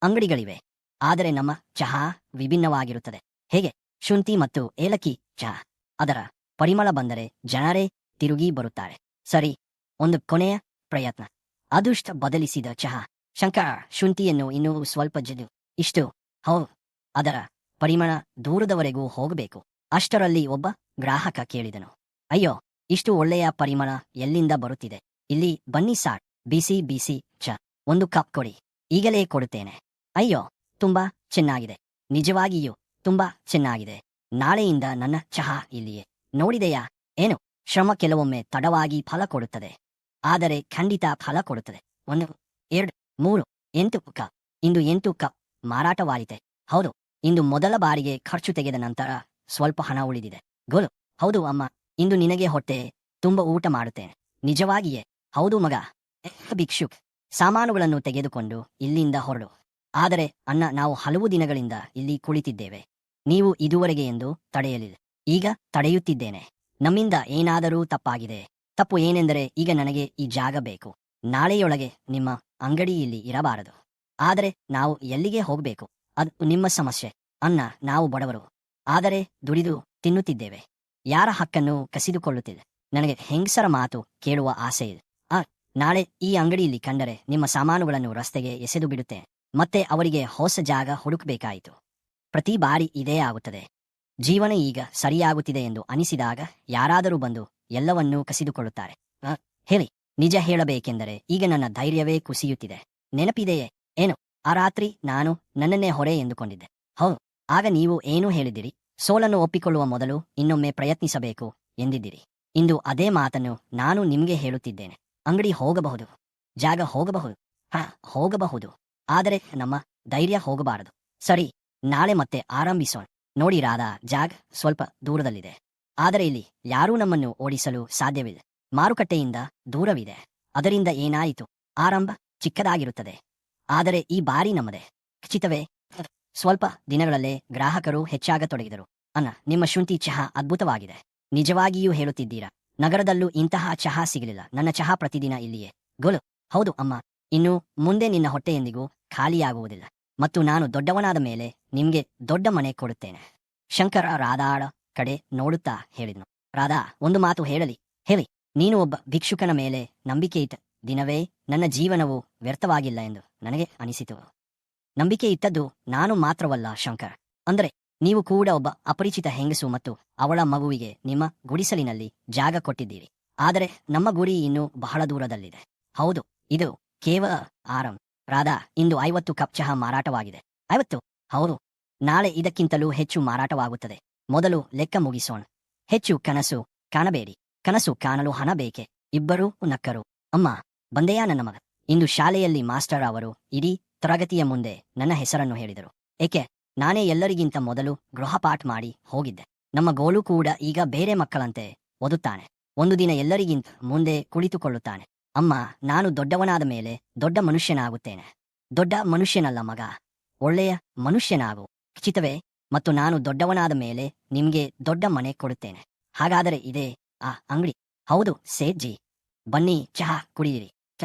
ಅಂಗಡಿಗಳಿವೆ. ಆದರೆ ನಮ್ಮ ಚಹಾ ವಿಭಿನ್ನವಾಗಿರುತ್ತದೆ. ಹೇಗೆ? ಶುಂಠಿ ಮತ್ತು ಏಲಕ್ಕಿ ಚಹಾ. ಅದರ ಪರಿಮಳ ಬಂದರೆ ಜನರೇ ತಿರುಗಿ ಬರುತ್ತಾರೆ. ಸರಿ, ಒಂದು ಕೊನೆಯ ಪ್ರಯತ್ನ. ಅದೃಷ್ಟ ಬದಲಿಸಿದ ಚಹಾ. ಶಂಕರ: ಶುಂಠಿಯನ್ನು ಇನ್ನೂ ಸ್ವಲ್ಪ ಇಷ್ಟು. ಹೌದು, ಅದರ ಪರಿಮಳ ದೂರದವರೆಗೂ ಹೋಗಬೇಕು. ಅಷ್ಟರಲ್ಲಿ ಒಬ್ಬ ಗ್ರಾಹಕ ಕೇಳಿದನು, ಅಯ್ಯೋ, ಇಷ್ಟು ಒಳ್ಳೆಯ ಪರಿಮಳ ಎಲ್ಲಿಂದ ಬರುತ್ತಿದೆ? ಇಲ್ಲಿ ಬನ್ನಿ ಸಾರ್, ಬಿಸಿ ಬಿಸಿ ಚ 1 ಕಪ್ ಕೊಡಿ. ಈಗಲೇ ಕೊಡುತ್ತೇನೆ. ಅಯ್ಯೋ, ತುಂಬಾ ಚೆನ್ನಾಗಿದೆ, ನಿಜವಾಗಿಯೂ ತುಂಬಾ ಚೆನ್ನಾಗಿದೆ. ನಾಳೆಯಿಂದ ನನ್ನ ಚಹಾ ಇಲ್ಲಿಯೇ. ನೋಡಿದೆಯಾ ಏನು? ಶ್ರಮ ಕೆಲವೊಮ್ಮೆ ತಡವಾಗಿ ಫಲ ಕೊಡುತ್ತದೆ, ಆದರೆ ಖಂಡಿತ ಫಲ ಕೊಡುತ್ತದೆ. 1, 2, 3, 8 ಕಪ್. ಇಂದು 8 ಕಪ್ ಮಾರಾಟವಾಯಿತೆ. ಹೌದು, ಇಂದು ಮೊದಲ ಬಾರಿಗೆ ಖರ್ಚು ತೆಗೆದ ನಂತರ ಸ್ವಲ್ಪ ಹಣ ಉಳಿದಿದೆ. ಗೋಲು, ಹೌದು ಅಮ್ಮ, ಇಂದು ನಿನಗೆ ಹೊಟ್ಟೆ ತುಂಬ ಊಟ ಮಾಡುತ್ತೇನೆ. ನಿಜವಾಗಿಯೇ? ಹೌದು ಮಗ. ಭಿಕ್ಷುಕ್, ಸಾಮಾನುಗಳನ್ನು ತೆಗೆದುಕೊಂಡು ಇಲ್ಲಿಂದ ಹೊರಡು. ಆದರೆ ಅಣ್ಣ, ನಾವು ಹಲವು ದಿನಗಳಿಂದ ಇಲ್ಲಿ ಕುಳಿತಿದ್ದೇವೆ. ನೀವು ಇದುವರೆಗೆ ಎಂದು ತಡೆಯಲಿಲ್ಲ. ಈಗ ತಡೆಯುತ್ತಿದ್ದೇನೆ. ನಮ್ಮಿಂದ ಏನಾದರೂ ತಪ್ಪಾಗಿದೆ. ತಪ್ಪು ಏನೆಂದರೆ, ಈಗ ನನಗೆ ಈ ಜಾಗ ಬೇಕು. ನಾಳೆಯೊಳಗೆ ನಿಮ್ಮ ಅಂಗಡಿ ಇಲ್ಲಿ ಇರಬಾರದು. ಆದರೆ ನಾವು ಎಲ್ಲಿಗೆ ಹೋಗಬೇಕು? ಅದು ನಿಮ್ಮ ಸಮಸ್ಯೆ. ಅಣ್ಣ, ನಾವು ಬಡವರು, ಆದರೆ ದುಡಿದು ತಿನ್ನುತ್ತಿದ್ದೇವೆ. ಯಾರ ಹಕ್ಕನ್ನು ಕಸಿದುಕೊಳ್ಳುತ್ತಿಲ್ಲ. ನನಗೆ ಹೆಂಗಸರ ಮಾತು ಕೇಳುವ ಆಸೆ ಇದೆ. ನಾಳೆ ಈ ಅಂಗಡಿಯಲ್ಲಿ ಕಂಡರೆ ನಿಮ್ಮ ಸಾಮಾನುಗಳನ್ನು ರಸ್ತೆಗೆ ಎಸೆದು ಬಿಡುತ್ತೇನೆ. ಮತ್ತೆ ಅವರಿಗೆ ಹೊಸ ಜಾಗ ಹುಡುಕಬೇಕಾಯಿತು. ಪ್ರತಿ ಬಾರಿ ಇದೇ ಆಗುತ್ತದೆ. ಜೀವನ ಈಗ ಸರಿಯಾಗುತ್ತಿದೆ ಎಂದು ಅನಿಸಿದಾಗ ಯಾರಾದರೂ ಬಂದು ಎಲ್ಲವನ್ನೂ ಕಸಿದುಕೊಳ್ಳುತ್ತಾರೆ. ಹೇಳಿ, ನಿಜ ಹೇಳಬೇಕೆಂದರೆ ಈಗ ನನ್ನ ಧೈರ್ಯವೇ ಕುಸಿಯುತ್ತಿದೆ. ನೆನಪಿದೆಯೇ ಏನು? ಆ ರಾತ್ರಿ ನಾನು ನನ್ನನ್ನೇ ಹೊರೆ ಎಂದುಕೊಂಡಿದ್ದೆ. ಹೌದು, ಆಗ ನೀವು ಏನು ಹೇಳಿದಿರಿ? ಸೋಲನ್ನು ಒಪ್ಪಿಕೊಳ್ಳುವ ಮೊದಲು ಇನ್ನೊಮ್ಮೆ ಪ್ರಯತ್ನಿಸಬೇಕು ಎಂದಿದ್ದೀರಿ. ಇಂದು ಅದೇ ಮಾತನ್ನು ನಾನು ನಿಮಗೆ ಹೇಳುತ್ತಿದ್ದೇನೆ. ಅಂಗಡಿ ಹೋಗಬಹುದು, ಜಾಗ ಹೋಗಬಹುದು, ಹೋಗಬಹುದು, ಆದರೆ ನಮ್ಮ ಧೈರ್ಯ ಹೋಗಬಾರದು. ಸರಿ, ನಾಳೆ ಮತ್ತೆ ಆರಂಭಿಸೋಣ. ನೋಡಿ ರಾಧಾ, ಜಾಗ ಸ್ವಲ್ಪ ದೂರದಲ್ಲಿದೆ, ಆದರೆ ಇಲ್ಲಿ ಯಾರೂ ನಮ್ಮನ್ನು ಓಡಿಸಲು ಸಾಧ್ಯವಿಲ್ಲ. ಮಾರುಕಟ್ಟೆಯಿಂದ ದೂರವಿದೆ. ಅದರಿಂದ ಏನಾಯಿತು? ಆರಂಭ ಚಿಕ್ಕದಾಗಿರುತ್ತದೆ, ಆದರೆ ಈ ಬಾರಿ ನಮ್ಮದೇ. ಖಚಿತವೇ? ಸ್ವಲ್ಪ ದಿನಗಳಲ್ಲೇ ಗ್ರಾಹಕರು ಹೆಚ್ಚಾಗತೊಡಗಿದರು. ಅಣ್ಣ, ನಿಮ್ಮ ಶುಂಠಿ ಚಹಾ ಅದ್ಭುತವಾಗಿದೆ. ನಿಜವಾಗಿಯೂ ಹೇಳುತ್ತಿದ್ದೀರಾ? ನಗರದಲ್ಲೂ ಇಂತಹ ಚಹಾ ಸಿಗಲಿಲ್ಲ. ನನ್ನ ಚಹಾ ಪ್ರತಿದಿನ ಇಲ್ಲಿಯೇ. ಗೋಲು, ಹೌದು ಅಮ್ಮ, ಇನ್ನು ಮುಂದೆ ನಿನ್ನ ಹೊಟ್ಟೆ ಎಂದಿಗೂ ಖಾಲಿಯಾಗುವುದಿಲ್ಲ. ಮತ್ತು ನಾನು ದೊಡ್ಡವನಾದ ಮೇಲೆ ನಿಮ್ಗೆ ದೊಡ್ಡ ಮನೆ ಕೊಡುತ್ತೇನೆ. ಶಂಕರ ರಾಧಾಳ ಕಡೆ ನೋಡುತ್ತಾ ಹೇಳಿದ್ನು. ರಾಧಾ, ಒಂದು ಮಾತು ಹೇಳಲಿ? ಹೇಳಿ. ನೀನು ಒಬ್ಬ ಭಿಕ್ಷುಕನ ಮೇಲೆ ನಂಬಿಕೆ ಇಟ್ಟ ದಿನವೇ ನನ್ನ ಜೀವನವು ವ್ಯರ್ಥವಾಗಿಲ್ಲ ಎಂದು ನನಗೆ ಅನಿಸಿತು. ನಂಬಿಕೆ ಇಟ್ಟದ್ದು ನಾನು ಮಾತ್ರವಲ್ಲ ಶಂಕರ್, ಅಂದ್ರೆ ನೀವು ಕೂಡ ಒಬ್ಬ ಅಪರಿಚಿತ ಹೆಂಗಸು ಮತ್ತು ಅವಳ ಮಗುವಿಗೆ ನಿಮ್ಮ ಗುಡಿಸಲಿನಲ್ಲಿ ಜಾಗ ಕೊಟ್ಟಿದ್ದೀರಿ. ಆದರೆ ನಮ್ಮ ಗುರಿ ಇನ್ನೂ ಬಹಳ ದೂರದಲ್ಲಿದೆ. ಹೌದು, ಇದು ಕೇವಲ ಆರಂಭ. ರಾಧಾ, ಇಂದು 50 ಕಪ್ ಚಹಾ ಮಾರಾಟವಾಗಿದೆ. 50? ಹೌದು, ನಾಳೆ ಇದಕ್ಕಿಂತಲೂ ಹೆಚ್ಚು ಮಾರಾಟವಾಗುತ್ತದೆ. ಮೊದಲು ಲೆಕ್ಕ ಮುಗಿಸೋಣ. ಹೆಚ್ಚು ಕನಸು ಕಾಣಬೇಡಿ. ಕನಸು ಕಾಣಲು ಹಣ ಬೇಕೆ? ಇಬ್ಬರೂ ನಕ್ಕರು. ಅಮ್ಮ, ಬಂದೆಯಾ ನನ್ನ ಮಗ? ಇಂದು ಶಾಲೆಯಲ್ಲಿ ಮಾಸ್ಟರ್ ಅವರು ಇಡೀ ತರಗತಿಯ ಮುಂದೆ ನನ್ನ ಹೆಸರನ್ನು ಹೇಳಿದರು. ಏಕೆ? ನಾನೇ ಎಲ್ಲರಿಗಿಂತ ಮೊದಲು ಗೃಹಪಾಠ ಮಾಡಿ ಹೋಗಿದ್ದೆ. ನಮ್ಮ ಗೋಲು ಕೂಡ ಈಗ ಬೇರೆ ಮಕ್ಕಳಂತೆ ಓದುತ್ತಾನೆ. ಒಂದು ದಿನ ಎಲ್ಲರಿಗಿಂತ ಮುಂದೆ ಕುಳಿತುಕೊಳ್ಳುತ್ತಾನೆ. ಅಮ್ಮ, ನಾನು ದೊಡ್ಡವನಾದ ಮೇಲೆ ದೊಡ್ಡ ಮನುಷ್ಯನಾಗುತ್ತೇನೆ. ದೊಡ್ಡ ಮನುಷ್ಯನಲ್ಲ ಮಗ, ಒಳ್ಳೆಯ ಮನುಷ್ಯನಾಗು. ಖಚಿತವೇ? ಮತ್ತು ನಾನು ದೊಡ್ಡವನಾದ ಮೇಲೆ ನಿಮ್ಗೆ ದೊಡ್ಡ ಮನೆ ಕೊಡುತ್ತೇನೆ. ಹಾಗಾದರೆ ಇದೇ ಆ ಅಂಗಡಿ? ಹೌದು ಸೇಠ್ಜಿ, ಬನ್ನಿ ಚಹಾ ಕುಡಿಯಿರಿ.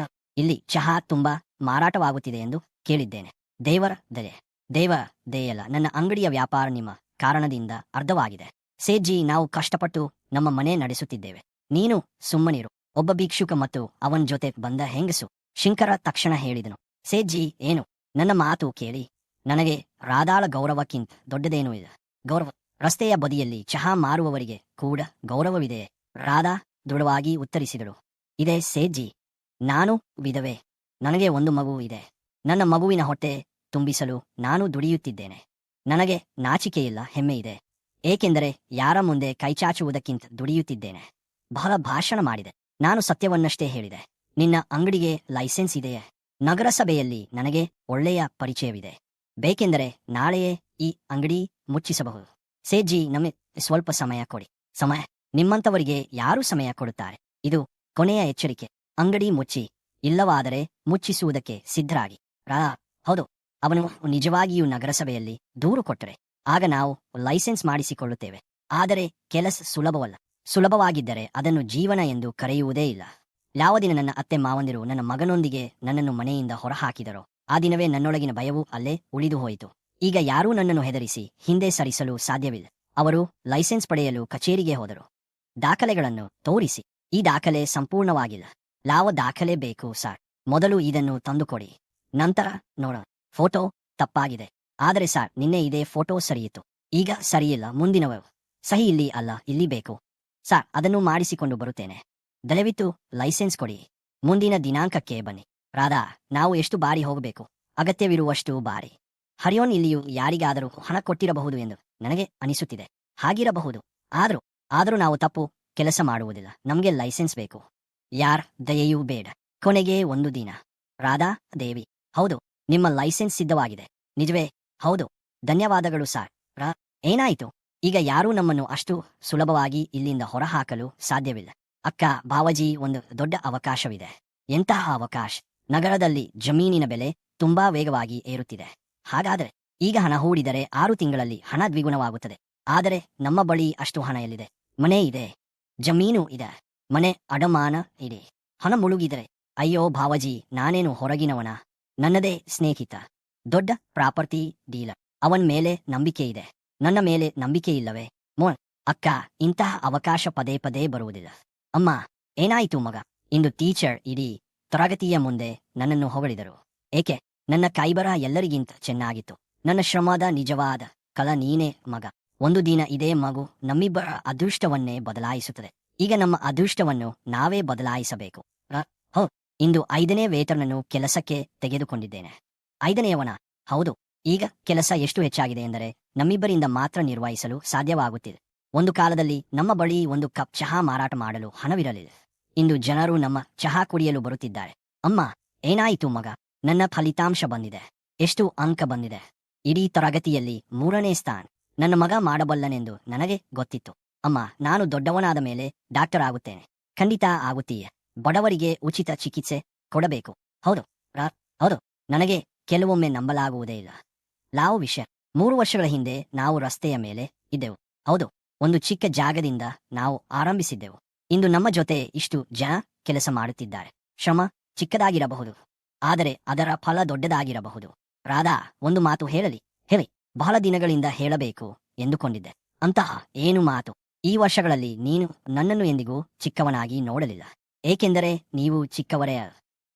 ಇಲ್ಲಿ ಚಹಾ ತುಂಬಾ ಮಾರಾಟವಾಗುತ್ತಿದೆ ಎಂದು ಕೇಳಿದ್ದೇನೆ. ದೇವರ ದಯೆ. ದೇವರ ದಯೆಯಲ್ಲ, ನನ್ನ ಅಂಗಡಿಯ ವ್ಯಾಪಾರ ನಿಮ್ಮ ಕಾರಣದಿಂದ ಅರ್ಧವಾಗಿದೆ. ಸೇಠ್ಜಿ, ನಾವು ಕಷ್ಟಪಟ್ಟು ನಮ್ಮ ಮನೆ ನಡೆಸುತ್ತಿದ್ದೇವೆ. ನೀನು ಸುಮ್ಮನಿರು. ಒಬ್ಬ ಭಿಕ್ಷುಕ ಮತ್ತು ಅವನ ಜೊತೆ ಬಂದ ಹೆಂಗಸು. ಶಂಕರ ತಕ್ಷಣ ಹೇಳಿದನು, ಸೇಠ್ಜಿ, ಏನು? ನನ್ನ ಮಾತು ಕೇಳಿ. ನನಗೆ ರಾಧಾಳ ಗೌರವಕ್ಕಿಂತ ದೊಡ್ಡದೇನೂ ಇಲ್ಲ. ಗೌರವ? ರಸ್ತೆಯ ಬದಿಯಲ್ಲಿ ಚಹಾ ಮಾರುವವರಿಗೆ ಕೂಡ ಗೌರವವಿದೆಯೇ? ರಾಧಾ ದೃಢವಾಗಿ ಉತ್ತರಿಸಿದಳು. ಇದೆ ಸೇಠ್ಜಿ, ನಾನು ವಿಧವೆ. ನನಗೆ ಒಂದು ಮಗು ಇದೆ. ನನ್ನ ಮಗುವಿನ ಹೊಟ್ಟೆ ತುಂಬಿಸಲು ನಾನು ದುಡಿಯುತ್ತಿದ್ದೇನೆ. ನನಗೆ ನಾಚಿಕೆಯಿಲ್ಲ, ಹೆಮ್ಮೆ ಇದೆ. ಏಕೆಂದರೆ ಯಾರ ಮುಂದೆ ಕೈಚಾಚುವುದಕ್ಕಿಂತ ದುಡಿಯುತ್ತಿದ್ದೇನೆ. ಬಹಳ ಭಾಷಣ ಮಾಡಿದೆ. ನಾನು ಸತ್ಯವನ್ನಷ್ಟೇ ಹೇಳಿದೆ. ನಿನ್ನ ಅಂಗಡಿಗೆ ಲೈಸೆನ್ಸ್ ಇದೆಯೇ? ನಗರಸಭೆಯಲ್ಲಿ ನನಗೆ ಒಳ್ಳೆಯ ಪರಿಚಯವಿದೆ. ಬೇಕೆಂದರೆ ನಾಳೆಯೇ ಈ ಅಂಗಡಿ ಮುಚ್ಚಿಸಬಹುದು. ಸೇಠ್ಜಿ, ನಮಗೆ ಸ್ವಲ್ಪ ಸಮಯ ಕೊಡಿ. ಸಮಯ? ನಿಮ್ಮಂಥವರಿಗೆ ಯಾರು ಸಮಯ ಕೊಡುತ್ತಾರೆ? ಇದು ಕೊನೆಯ ಎಚ್ಚರಿಕೆ. ಅಂಗಡಿ ಮುಚ್ಚಿ, ಇಲ್ಲವಾದರೆ ಮುಚ್ಚಿಸುವುದಕ್ಕೆ ಸಿದ್ಧರಾಗಿ. ಹೌದು, ಅವನು ನಿಜವಾಗಿಯೂ ನಗರಸಭೆಯಲ್ಲಿ ದೂರು ಕೊಟ್ಟರೆ ಆಗ ನಾವು ಲೈಸೆನ್ಸ್ ಮಾಡಿಸಿಕೊಳ್ಳುತ್ತೇವೆ. ಆದರೆ ಕೆಲಸ ಸುಲಭವಲ್ಲ. ಸುಲಭವಾಗಿದ್ದರೆ ಅದನ್ನು ಜೀವನ ಎಂದು ಕರೆಯುವುದೇ ಇಲ್ಲ. ಯಾವ ದಿನ ನನ್ನ ಅತ್ತೆ ಮಾವಂದಿರು ನನ್ನ ಮಗನೊಂದಿಗೆ ನನ್ನನ್ನು ಮನೆಯಿಂದ ಹೊರಹಾಕಿದರೋ ಆ ದಿನವೇ ನನ್ನೊಳಗಿನ ಭಯವೂ ಅಲ್ಲೇ ಉಳಿದು ಹೋಯಿತು. ಈಗ ಯಾರೂ ನನ್ನನ್ನು ಹೆದರಿಸಿ ಹಿಂದೆ ಸರಿಸಲು ಸಾಧ್ಯವಿಲ್ಲ. ಅವರು ಲೈಸೆನ್ಸ್ ಪಡೆಯಲು ಕಚೇರಿಗೆ ಹೋದರು. ದಾಖಲೆಗಳನ್ನು ತೋರಿಸಿ. ಈ ದಾಖಲೆ ಸಂಪೂರ್ಣವಾಗಿಲ್ಲ. ಯಾವ ದಾಖಲೆ ಬೇಕು ಸಾರ್? ಮೊದಲು ಇದನ್ನು ತಂದುಕೊಡಿ, ನಂತರ ನೋಡೋಣ. ಫೋಟೋ ತಪ್ಪಾಗಿದೆ. ಆದರೆ ಸಾರ್, ನಿನ್ನೆ ಇದೇ ಫೋಟೋ ಸರಿಯಿತ್ತು, ಈಗ ಸರಿಯಿಲ್ಲ. ಮುಂದಿನವರು ಸಹಿ ಇಲ್ಲಿ ಅಲ್ಲ, ಇಲ್ಲಿ ಬೇಕು. ಸಾರ್, ಅದನ್ನು ಮಾಡಿಸಿಕೊಂಡು ಬರುತ್ತೇನೆ. ದಯವಿಟ್ಟು ಲೈಸೆನ್ಸ್ ಕೊಡಿ. ಮುಂದಿನ ದಿನಾಂಕಕ್ಕೆ ಬನ್ನಿ. ರಾಧಾ, ನಾವು ಎಷ್ಟು ಬಾರಿ ಹೋಗಬೇಕು? ಅಗತ್ಯವಿರುವಷ್ಟು ಬಾರಿ. ಹರಿಯೋನ್ ಇಲ್ಲಿಯೂ ಯಾರಿಗಾದರೂ ಹಣ ಕೊಟ್ಟಿರಬಹುದು ಎಂದು ನನಗೆ ಅನಿಸುತ್ತಿದೆ. ಹಾಗಿರಬಹುದು. ಆದರೂ ನಾವು ತಪ್ಪು ಕೆಲಸ ಮಾಡುವುದಿಲ್ಲ. ನಮಗೆ ಲೈಸೆನ್ಸ್ ಬೇಕು. ಯಾರ್ ದಯೆಯೂ ಬೇಡ. ಕೊನೆಗೆ ಒಂದು ದಿನ. ರಾಧಾ ದೇವಿ, ಹೌದು, ನಿಮ್ಮ ಲೈಸೆನ್ಸ್ ಸಿದ್ಧವಾಗಿದೆ. ನಿಜವೇ? ಹೌದು. ಧನ್ಯವಾದಗಳು ಸಾರ್. ಏನಾಯಿತು? ಈಗ ಯಾರೂ ನಮ್ಮನ್ನು ಅಷ್ಟು ಸುಲಭವಾಗಿ ಇಲ್ಲಿಂದ ಹೊರಹಾಕಲು ಸಾಧ್ಯವಿಲ್ಲ. ಅಕ್ಕ, ಬಾವಜಿ, ಒಂದು ದೊಡ್ಡ ಅವಕಾಶವಿದೆ. ಎಂತಹ ಅವಕಾಶ? ನಗರದಲ್ಲಿ ಜಮೀನಿನ ಬೆಲೆ ತುಂಬಾ ವೇಗವಾಗಿ ಏರುತ್ತಿದೆ. ಹಾಗಾದರೆ ಈಗ ಹಣ ಹೂಡಿದರೆ 6 ತಿಂಗಳಲ್ಲಿ ಹಣ ದ್ವಿಗುಣವಾಗುತ್ತದೆ. ಆದರೆ ನಮ್ಮ ಬಳಿ ಅಷ್ಟು ಹಣ ಎಲ್ಲಿದೆ? ಮನೆ ಇದೆ, ಜಮೀನು ಇದೆ, ಮನೆ ಅಡಮಾನ ಇದೆ. ಹಣ ಮುಳುಗಿದರೆ ಅಯ್ಯೋ ಭಾವಜಿ, ನಾನೇನು ಹೊರಗಿನವನ? ನನ್ನದೇ ಸ್ನೇಹಿತ, ದೊಡ್ಡ ಪ್ರಾಪರ್ಟಿ ಡೀಲರ್. ಅವನ್ ಮೇಲೆ ನಂಬಿಕೆ ಇದೆ. ನನ್ನ ಮೇಲೆ ನಂಬಿಕೆ ಇಲ್ಲವೇ? ಅಕ್ಕ, ಇಂತಹ ಅವಕಾಶ ಪದೇ ಪದೇ ಬರುವುದಿಲ್ಲ. ಅಮ್ಮ, ಏನಾಯಿತು ಮಗ? ಇಂದು ಟೀಚರ್ ಇಡೀ ತರಗತಿಯ ಮುಂದೆ ನನ್ನನ್ನು ಹೊಗಳಿದರು. ಏಕೆ? ನನ್ನ ಕೈಬರಹ ಎಲ್ಲರಿಗಿಂತ ಚೆನ್ನಾಗಿತ್ತು. ನನ್ನ ಶ್ರಮದ ನಿಜವಾದ ಕಲ ನೀನೇ ಮಗ. ಒಂದು ದಿನ ಇದೇ ಮಗು ನಮ್ಮಿಬ್ಬರ ಅದೃಷ್ಟವನ್ನೇ ಬದಲಾಯಿಸುತ್ತದೆ. ಈಗ ನಮ್ಮ ಅದೃಷ್ಟವನ್ನು ನಾವೇ ಬದಲಾಯಿಸಬೇಕು. ಇಂದು 5ನೇ ವೇತನನ್ನು ಕೆಲಸಕ್ಕೆ ತೆಗೆದುಕೊಂಡಿದ್ದೇನೆ. 5ನೇಯವನ? ಹೌದು. ಈಗ ಕೆಲಸ ಎಷ್ಟು ಹೆಚ್ಚಾಗಿದೆ ಎಂದರೆ ನಮ್ಮಿಬ್ಬರಿಂದ ಮಾತ್ರ ನಿರ್ವಹಿಸಲು ಸಾಧ್ಯವಾಗುತ್ತಿದೆ. ಒಂದು ಕಾಲದಲ್ಲಿ ನಮ್ಮ ಬಳಿ 1 ಕಪ್ ಚಹಾ ಮಾರಾಟ ಮಾಡಲು ಹಣವಿರಲಿಲ್ಲ. ಇಂದು ಜನರು ನಮ್ಮ ಚಹಾ ಕುಡಿಯಲು ಬರುತ್ತಿದ್ದಾರೆ. ಅಮ್ಮ, ಏನಾಯಿತು ಮಗ? ನನ್ನ ಫಲಿತಾಂಶ ಬಂದಿದೆ. ಎಷ್ಟು ಅಂಕ ಬಂದಿದೆ? ಇಡೀ ತರಗತಿಯಲ್ಲಿ 3ನೇ ಸ್ಥಾನ. ನನ್ನ ಮಗ ಮಾಡಬಲ್ಲನೆಂದು ನನಗೆ ಗೊತ್ತಿತ್ತು. ಅಮ್ಮ, ನಾನು ದೊಡ್ಡವನಾದ ಮೇಲೆ ಡಾಕ್ಟರ್ ಆಗುತ್ತೇನೆ. ಖಂಡಿತ ಆಗುತ್ತೀಯ. ಬಡವರಿಗೆ ಉಚಿತ ಚಿಕಿತ್ಸೆ ಕೊಡಬೇಕು. ಹೌದು ಹೌದು. ನನಗೆ ಕೆಲವೊಮ್ಮೆ ನಂಬಲಾಗುವುದೇ ಇಲ್ಲ. ಲಾವು ವಿಷಯ. 3 ವರ್ಷಗಳ ಹಿಂದೆ ನಾವು ರಸ್ತೆಯ ಮೇಲೆ ಇದ್ದೆವು. ಹೌದು, ಒಂದು ಚಿಕ್ಕ ಜಾಗದಿಂದ ನಾವು ಆರಂಭಿಸಿದ್ದೆವು. ಇಂದು ನಮ್ಮ ಜೊತೆ ಇಷ್ಟು ಜನ ಕೆಲಸ ಮಾಡುತ್ತಿದ್ದಾರೆ. ಶ್ರಮ ಚಿಕ್ಕದಾಗಿರಬಹುದು, ಆದರೆ ಅದರ ಫಲ ದೊಡ್ಡದಾಗಿರಬಹುದು. ರಾಧಾ, ಒಂದು ಮಾತು ಹೇಳಿ. ಬಹಳ ದಿನಗಳಿಂದ ಹೇಳಬೇಕು ಎಂದುಕೊಂಡಿದ್ದೆ. ಅಂತಹ ಏನು ಮಾತು? ಈ ವರ್ಷಗಳಲ್ಲಿ ನೀನು ನನ್ನನ್ನು ಎಂದಿಗೂ ಚಿಕ್ಕವನಾಗಿ ನೋಡಲಿಲ್ಲ. ಏಕೆಂದರೆ ನೀವು ಚಿಕ್ಕವರೇ.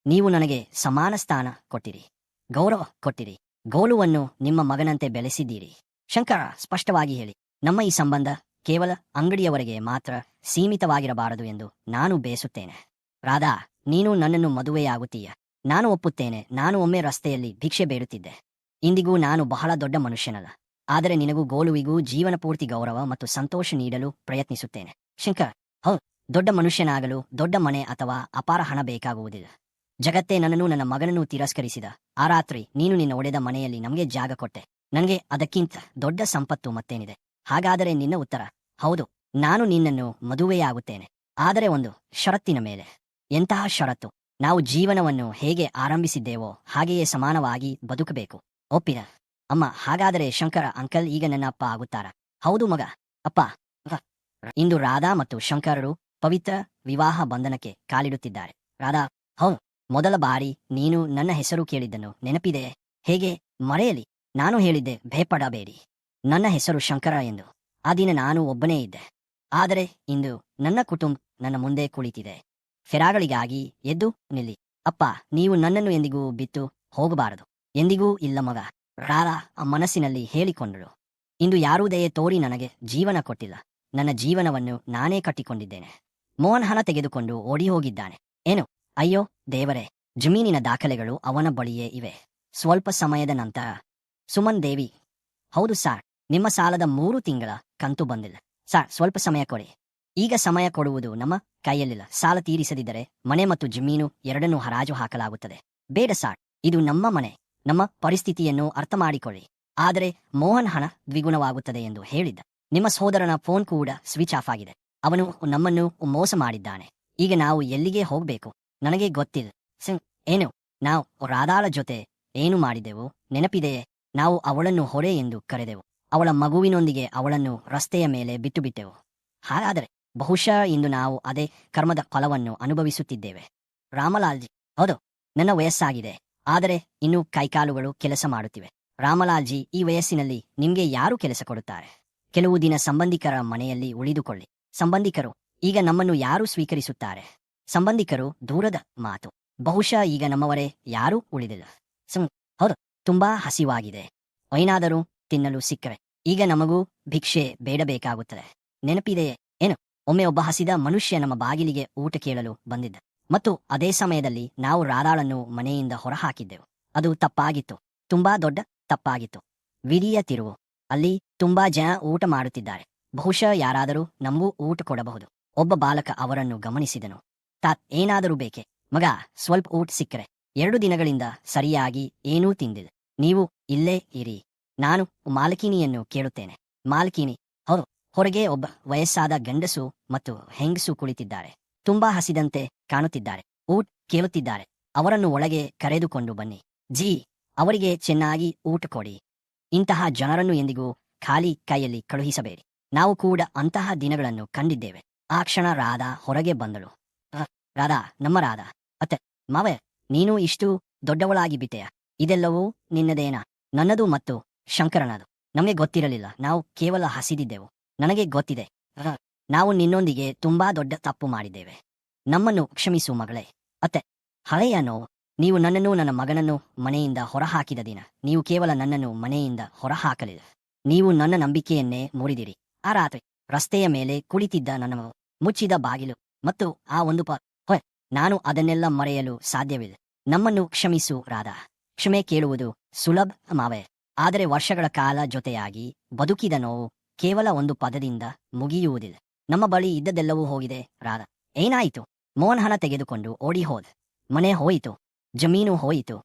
ನೀವು ನನಗೆ ಸಮಾನ ಸ್ಥಾನ ಕೊಟ್ಟಿರಿ, ಗೌರವ ಕೊಟ್ಟಿರಿ, ಗೋಲುವನ್ನು ನಿಮ್ಮ ಮಗನಂತೆ ಬೆಳೆಸಿದ್ದೀರಿ. ಶಂಕರ, ಸ್ಪಷ್ಟವಾಗಿ ಹೇಳಿ, ನಮ್ಮ ಈ ಸಂಬಂಧ ಕೇವಲ ಅಂಗಡಿಯವರೆಗೆ ಮಾತ್ರ ಸೀಮಿತವಾಗಿರಬಾರದು ಎಂದು ನಾನು ಬೇಸುತ್ತೇನೆ. ರಾಧಾ, ನೀನು ನನ್ನನ್ನು ಮದುವೆಯಾಗುತ್ತೀಯ? ನಾನು ಒಪ್ಪುತ್ತೇನೆ. ನಾನು ಒಮ್ಮೆ ರಸ್ತೆಯಲ್ಲಿ ಭಿಕ್ಷೆ ಬೇಡುತ್ತಿದ್ದೆ. ಇಂದಿಗೂ ನಾನು ಬಹಳ ದೊಡ್ಡ ಮನುಷ್ಯನಲ್ಲ, ಆದರೆ ನಿನಗೂ ಗೋಲುವಿಗೂ ಜೀವನ ಪೂರ್ತಿ ಗೌರವ ಮತ್ತು ಸಂತೋಷ ನೀಡಲು ಪ್ರಯತ್ನಿಸುತ್ತೇನೆ. ಶಂಕರ್, ಹೌದು, ದೊಡ್ಡ ಮನುಷ್ಯನಾಗಲು ದೊಡ್ಡ ಮನೆ ಅಥವಾ ಅಪಾರ ಹಣ ಬೇಕಾಗುವುದಿಲ್ಲ. ಜಗತ್ತೇ ನನ್ನನ್ನು, ನನ್ನ ಮಗನನ್ನು ತಿರಸ್ಕರಿಸಿದ ಆ ರಾತ್ರಿ ನೀನು ನಿನ್ನ ಒಡೆದ ಮನೆಯಲ್ಲಿ ನಮಗೆ ಜಾಗ ಕೊಟ್ಟೆ. ನನಗೆ ಅದಕ್ಕಿಂತ ದೊಡ್ಡ ಸಂಪತ್ತು ಮತ್ತೇನಿದೆ? ಹಾಗಾದರೆ ನಿನ್ನ ಉತ್ತರ? ಹೌದು, ನಾನು ನಿನ್ನನ್ನು ಮದುವೆಯಾಗುತ್ತೇನೆ, ಆದರೆ ಒಂದು ಷರತ್ತಿನ ಮೇಲೆ. ಎಂತಹ ಷರತ್ತು? ನಾವು ಜೀವನವನ್ನು ಹೇಗೆ ಆರಂಭಿಸಿದ್ದೇವೋ ಹಾಗೆಯೇ ಸಮಾನವಾಗಿ ಬದುಕಬೇಕು. ಒಪ್ಪಿದ? ಅಮ್ಮ, ಹಾಗಾದರೆ ಶಂಕರ ಅಂಕಲ್ ಈಗ ನನ್ನ ಅಪ್ಪ ಆಗುತ್ತಾರಾ? ಹೌದು ಮಗ, ಅಪ್ಪ. ಇಂದು ರಾಧಾ ಮತ್ತು ಶಂಕರರು ಪವಿತ್ರ ವಿವಾಹ ಬಂಧನಕ್ಕೆ ಕಾಲಿಡುತ್ತಿದ್ದಾರೆ. ರಾಧಾ, ಹೌದು, ಮೊದಲ ಬಾರಿ ನೀನು ನನ್ನ ಹೆಸರು ಕೇಳಿದ್ದನ್ನು ನೆನಪಿದೆ? ಹೇಗೆ ಮರೆಯಲಿ? ನಾನು ಹೇಳಿದ್ದೆ, ಭಯಪಡಬೇಡಿ, ನನ್ನ ಹೆಸರು ಶಂಕರ ಎಂದು. ಆ ದಿನ ನಾನು ಒಬ್ಬನೇ ಇದ್ದೆ, ಆದರೆ ಇಂದು ನನ್ನ ಕುಟುಂಬ ನನ್ನ ಮುಂದೆ ಕುಳಿತಿದೆ. ಫೆರಾಗಳಿಗಾಗಿ ಎದ್ದು ನಿಲ್ಲಿ. ಅಪ್ಪ, ನೀವು ನನ್ನನ್ನು ಎಂದಿಗೂ ಬಿಟ್ಟು ಹೋಗಬಾರದು. ಎಂದಿಗೂ ಇಲ್ಲ ಮಗ, ರಾಧಾ ಮನಸ್ಸಿನಲ್ಲಿ ಹೇಳಿಕೊಂಡಳು. ಇಂದು ಯಾರೂ ದಯೆ ತೋರಿ ನನಗೆ ಜೀವನ ಕೊಟ್ಟಿಲ್ಲ. ನನ್ನ ಜೀವನವನ್ನು ನಾನೇ ಕಟ್ಟಿಕೊಂಡಿದ್ದೇನೆ. ಮೋಹನ್ ಹಣ ತೆಗೆದುಕೊಂಡು ಓಡಿ ಹೋಗಿದ್ದಾನೆ. ಏನು? ಅಯ್ಯೋ ದೇವರೇ, ಜಮೀನಿನ ದಾಖಲೆಗಳು ಅವನ ಬಳಿಯೇ ಇವೆ. ಸ್ವಲ್ಪ ಸಮಯದ ನಂತರ ಸುಮನ್ ದೇವಿ, ಹೌದು ಸಾರ್, ನಿಮ್ಮ ಸಾಲದ 3 ತಿಂಗಳ ಕಂತು ಬಂದಿಲ್ಲ. ಸಾರ್, ಸ್ವಲ್ಪ ಸಮಯ ಕೊಡಿ. ಈಗ ಸಮಯ ಕೊಡುವುದು ನಮ್ಮ ಕೈಯಲ್ಲಿಲ್ಲ. ಸಾಲ ತೀರಿಸದಿದ್ದರೆ ಮನೆ ಮತ್ತು ಜಮೀನು ಎರಡನ್ನೂ ಹರಾಜು ಹಾಕಲಾಗುತ್ತದೆ. ಬೇಡ ಸಾರ್, ಇದು ನಮ್ಮ ಮನೆ. ನಮ್ಮ ಪರಿಸ್ಥಿತಿಯನ್ನು ಅರ್ಥ ಮಾಡಿಕೊಳ್ಳಿ. ಆದರೆ ಮೋಹನ್ ಹಣ ದ್ವಿಗುಣವಾಗುತ್ತದೆ ಎಂದು ಹೇಳಿದ್ದ. ನಿಮ್ಮ ಸಹೋದರನ ಫೋನ್ ಕೂಡ ಸ್ವಿಚ್ ಆಫ್ ಆಗಿದೆ. ಅವನು ನಮ್ಮನ್ನು ಮೋಸ ಮಾಡಿದ್ದಾನೆ. ಈಗ ನಾವು ಎಲ್ಲಿಗೆ ಹೋಗಬೇಕು? ನನಗೆ ಗೊತ್ತಿಲ್ಲ. ಏನು? ನಾವು ರಾಧಾಳ ಜೊತೆ ಏನು ಮಾಡಿದೆವು ನೆನಪಿದೆಯೇ? ನಾವು ಅವಳನ್ನು ಹೊರೆ ಎಂದು ಕರೆದೆವು. ಅವಳ ಮಗುವಿನೊಂದಿಗೆ ಅವಳನ್ನು ರಸ್ತೆಯ ಮೇಲೆ ಬಿಟ್ಟು ಬಿಟ್ಟೆವು. ಹಾಗಾದರೆ ಬಹುಶಃ ಇಂದು ನಾವು ಅದೇ ಕರ್ಮದ ಫಲವನ್ನು ಅನುಭವಿಸುತ್ತಿದ್ದೇವೆ. ರಾಮಲಾಲ್ಜಿ, ಹೌದು, ನನ್ನ ವಯಸ್ಸಾಗಿದೆ, ಆದರೆ ಇನ್ನೂ ಕೈಕಾಲುಗಳು ಕೆಲಸ ಮಾಡುತ್ತಿವೆ. ರಾಮಲಾಲ್ಜಿ, ಈ ವಯಸ್ಸಿನಲ್ಲಿ ನಿಮ್ಗೆ ಯಾರು ಕೆಲಸ ಕೊಡುತ್ತಾರೆ? ಕೆಲವು ದಿನ ಸಂಬಂಧಿಕರ ಮನೆಯಲ್ಲಿ ಉಳಿದುಕೊಳ್ಳಿ. ಸಂಬಂಧಿಕರು ಈಗ ನಮ್ಮನ್ನು ಯಾರು ಸ್ವೀಕರಿಸುತ್ತಾರೆ? ಸಂಬಂಧಿಕರು ದೂರದ ಮಾತು. ಬಹುಶಃ ಈಗ ನಮ್ಮವರೇ ಯಾರೂ ಉಳಿದಿಲ್ಲ. ಹೌದು, ತುಂಬಾ ಹಸಿವಾಗಿದೆ. ಏನಾದರೂ ತಿನ್ನಲು ಸಿಕ್ಕರೆ ಈಗ ನಮಗೂ ಭಿಕ್ಷೆ ಬೇಡಬೇಕಾಗುತ್ತದೆ. ನೆನಪಿದೆಯೇ ಏನು? ಒಮ್ಮೆ ಒಬ್ಬ ಹಸಿದ ಮನುಷ್ಯ ನಮ್ಮ ಬಾಗಿಲಿಗೆ ಊಟ ಕೇಳಲು ಬಂದಿದ್ದ ಮತ್ತು ಅದೇ ಸಮಯದಲ್ಲಿ ನಾವು ರಾಧಾಳನ್ನು ಮನೆಯಿಂದ ಹೊರಹಾಕಿದ್ದೆವು. ಅದು ತಪ್ಪಾಗಿತ್ತು, ತುಂಬಾ ದೊಡ್ಡ ತಪ್ಪಾಗಿತ್ತು. ವಿಧಿಯ ತಿರುವು. ಅಲ್ಲಿ ತುಂಬಾ ಜನ ಊಟ ಮಾಡುತ್ತಿದ್ದಾರೆ. ಬಹುಶಃ ಯಾರಾದರೂ ನಮಗೂ ಊಟ ಕೊಡಬಹುದು. ಒಬ್ಬ ಬಾಲಕ ಅವರನ್ನು ಗಮನಿಸಿದನು. ತಾತ್, ಏನಾದರೂ ಬೇಕೆ ಮಗ? ಸ್ವಲ್ಪ ಊಟ ಸಿಕ್ಕರೆ. 2 ದಿನಗಳಿಂದ ಸರಿಯಾಗಿ ಏನೂ ತಿಂದಿಲ್ಲ. ನೀವು ಇಲ್ಲೇ ಇರಿ, ನಾನು ಮಾಲಕಿನಿಯನ್ನು ಕೇಳುತ್ತೇನೆ. ಮಾಲಕಿನಿ? ಹೌದು. ಹೊರಗೆ ಒಬ್ಬ ವಯಸ್ಸಾದ ಗಂಡಸು ಮತ್ತು ಹೆಂಗಸು ಕುಳಿತಿದ್ದಾರೆ. ತುಂಬಾ ಹಸಿದಂತೆ ಕಾಣುತ್ತಿದ್ದಾರೆ. ಊಟ ಕೇಳುತ್ತಿದ್ದಾರೆ. ಅವರನ್ನು ಒಳಗೆ ಕರೆದುಕೊಂಡು ಬನ್ನಿ. ಜೀ, ಅವರಿಗೆ ಚೆನ್ನಾಗಿ ಊಟ ಕೊಡಿ. ಇಂತಹ ಜನರನ್ನು ಎಂದಿಗೂ ಖಾಲಿ ಕೈಯಲ್ಲಿ ಕಳುಹಿಸಬೇಡಿ. ನಾವು ಕೂಡ ಅಂತಹ ದಿನಗಳನ್ನು ಕಂಡಿದ್ದೇವೆ. ಆ ಕ್ಷಣ ರಾಧಾ ಹೊರಗೆ ಬಂದಳು. ರಾಧಾ, ನಮ್ಮ ರಾಧಾ. ಅತ್ತೆ, ಮಾವೆ, ನೀನು ಇಷ್ಟು ದೊಡ್ಡವಳಾಗಿ ಬಿಟ್ಟೆಯ? ಇದೆಲ್ಲವೂ ನಿನ್ನದೇನಾ? ನನ್ನದು ಮತ್ತು ಶಂಕರನದು. ನಮಗೆ ಗೊತ್ತಿರಲಿಲ್ಲ. ನಾವು ಕೇವಲ ಹಸಿದಿದ್ದೆವು. ನನಗೆ ಗೊತ್ತಿದೆ. ನಾವು ನಿನ್ನೊಂದಿಗೆ ತುಂಬಾ ದೊಡ್ಡ ತಪ್ಪು ಮಾಡಿದ್ದೇವೆ. ನಮ್ಮನ್ನು ಕ್ಷಮಿಸು ಮಗಳೇ. ಅತ್ತೆ, ಹಳೆಯ ನೋವು. ನೀವು ನನ್ನನ್ನು, ನನ್ನ ಮಗನನ್ನು ಮನೆಯಿಂದ ಹೊರಹಾಕಿದ ದಿನ ನೀವು ಕೇವಲ ನನ್ನನ್ನು ಮನೆಯಿಂದ ಹೊರಹಾಕಲಿಲ್ಲ, ನೀವು ನನ್ನ ನಂಬಿಕೆಯನ್ನೇ ಮುರಿದಿರಿ. ಆ ರಾತ್ರಿ ರಸ್ತೆಯ ಮೇಲೆ ಕುಳಿತಿದ್ದ ನನ್ನ ಮುಚ್ಚಿದ ಬಾಗಿಲು ಮತ್ತು ಆ ಒಂದು ನಾನು ಅದನ್ನೆಲ್ಲ ಮರೆಯಲು ಸಾಧ್ಯವಿಲ್ಲ. ನಮ್ಮನ್ನು ಕ್ಷಮಿಸು ರಾಧಾ. ಕ್ಷಮೆ ಕೇಳುವುದು ಸುಲಭ ಮಾವೆ, ಆದರೆ ವರ್ಷಗಳ ಕಾಲ ಜೊತೆಯಾಗಿ ಬದುಕಿದ ನೋವು ಕೇವಲ ಒಂದು ಪದದಿಂದ ಮುಗಿಯುವುದಿಲ್ಲ. ನಮ್ಮ ಬಳಿ ಇದ್ದದೆಲ್ಲವೂ ಹೋಗಿದೆ ರಾಧಾ. ಏನಾಯಿತು? ಮೋಹನ್ ಹಣ ತೆಗೆದುಕೊಂಡು ಓಡಿ ಹೋದ. ಮನೆ ಹೋಯಿತು, ಜಮೀನು ಹೋಯಿತು,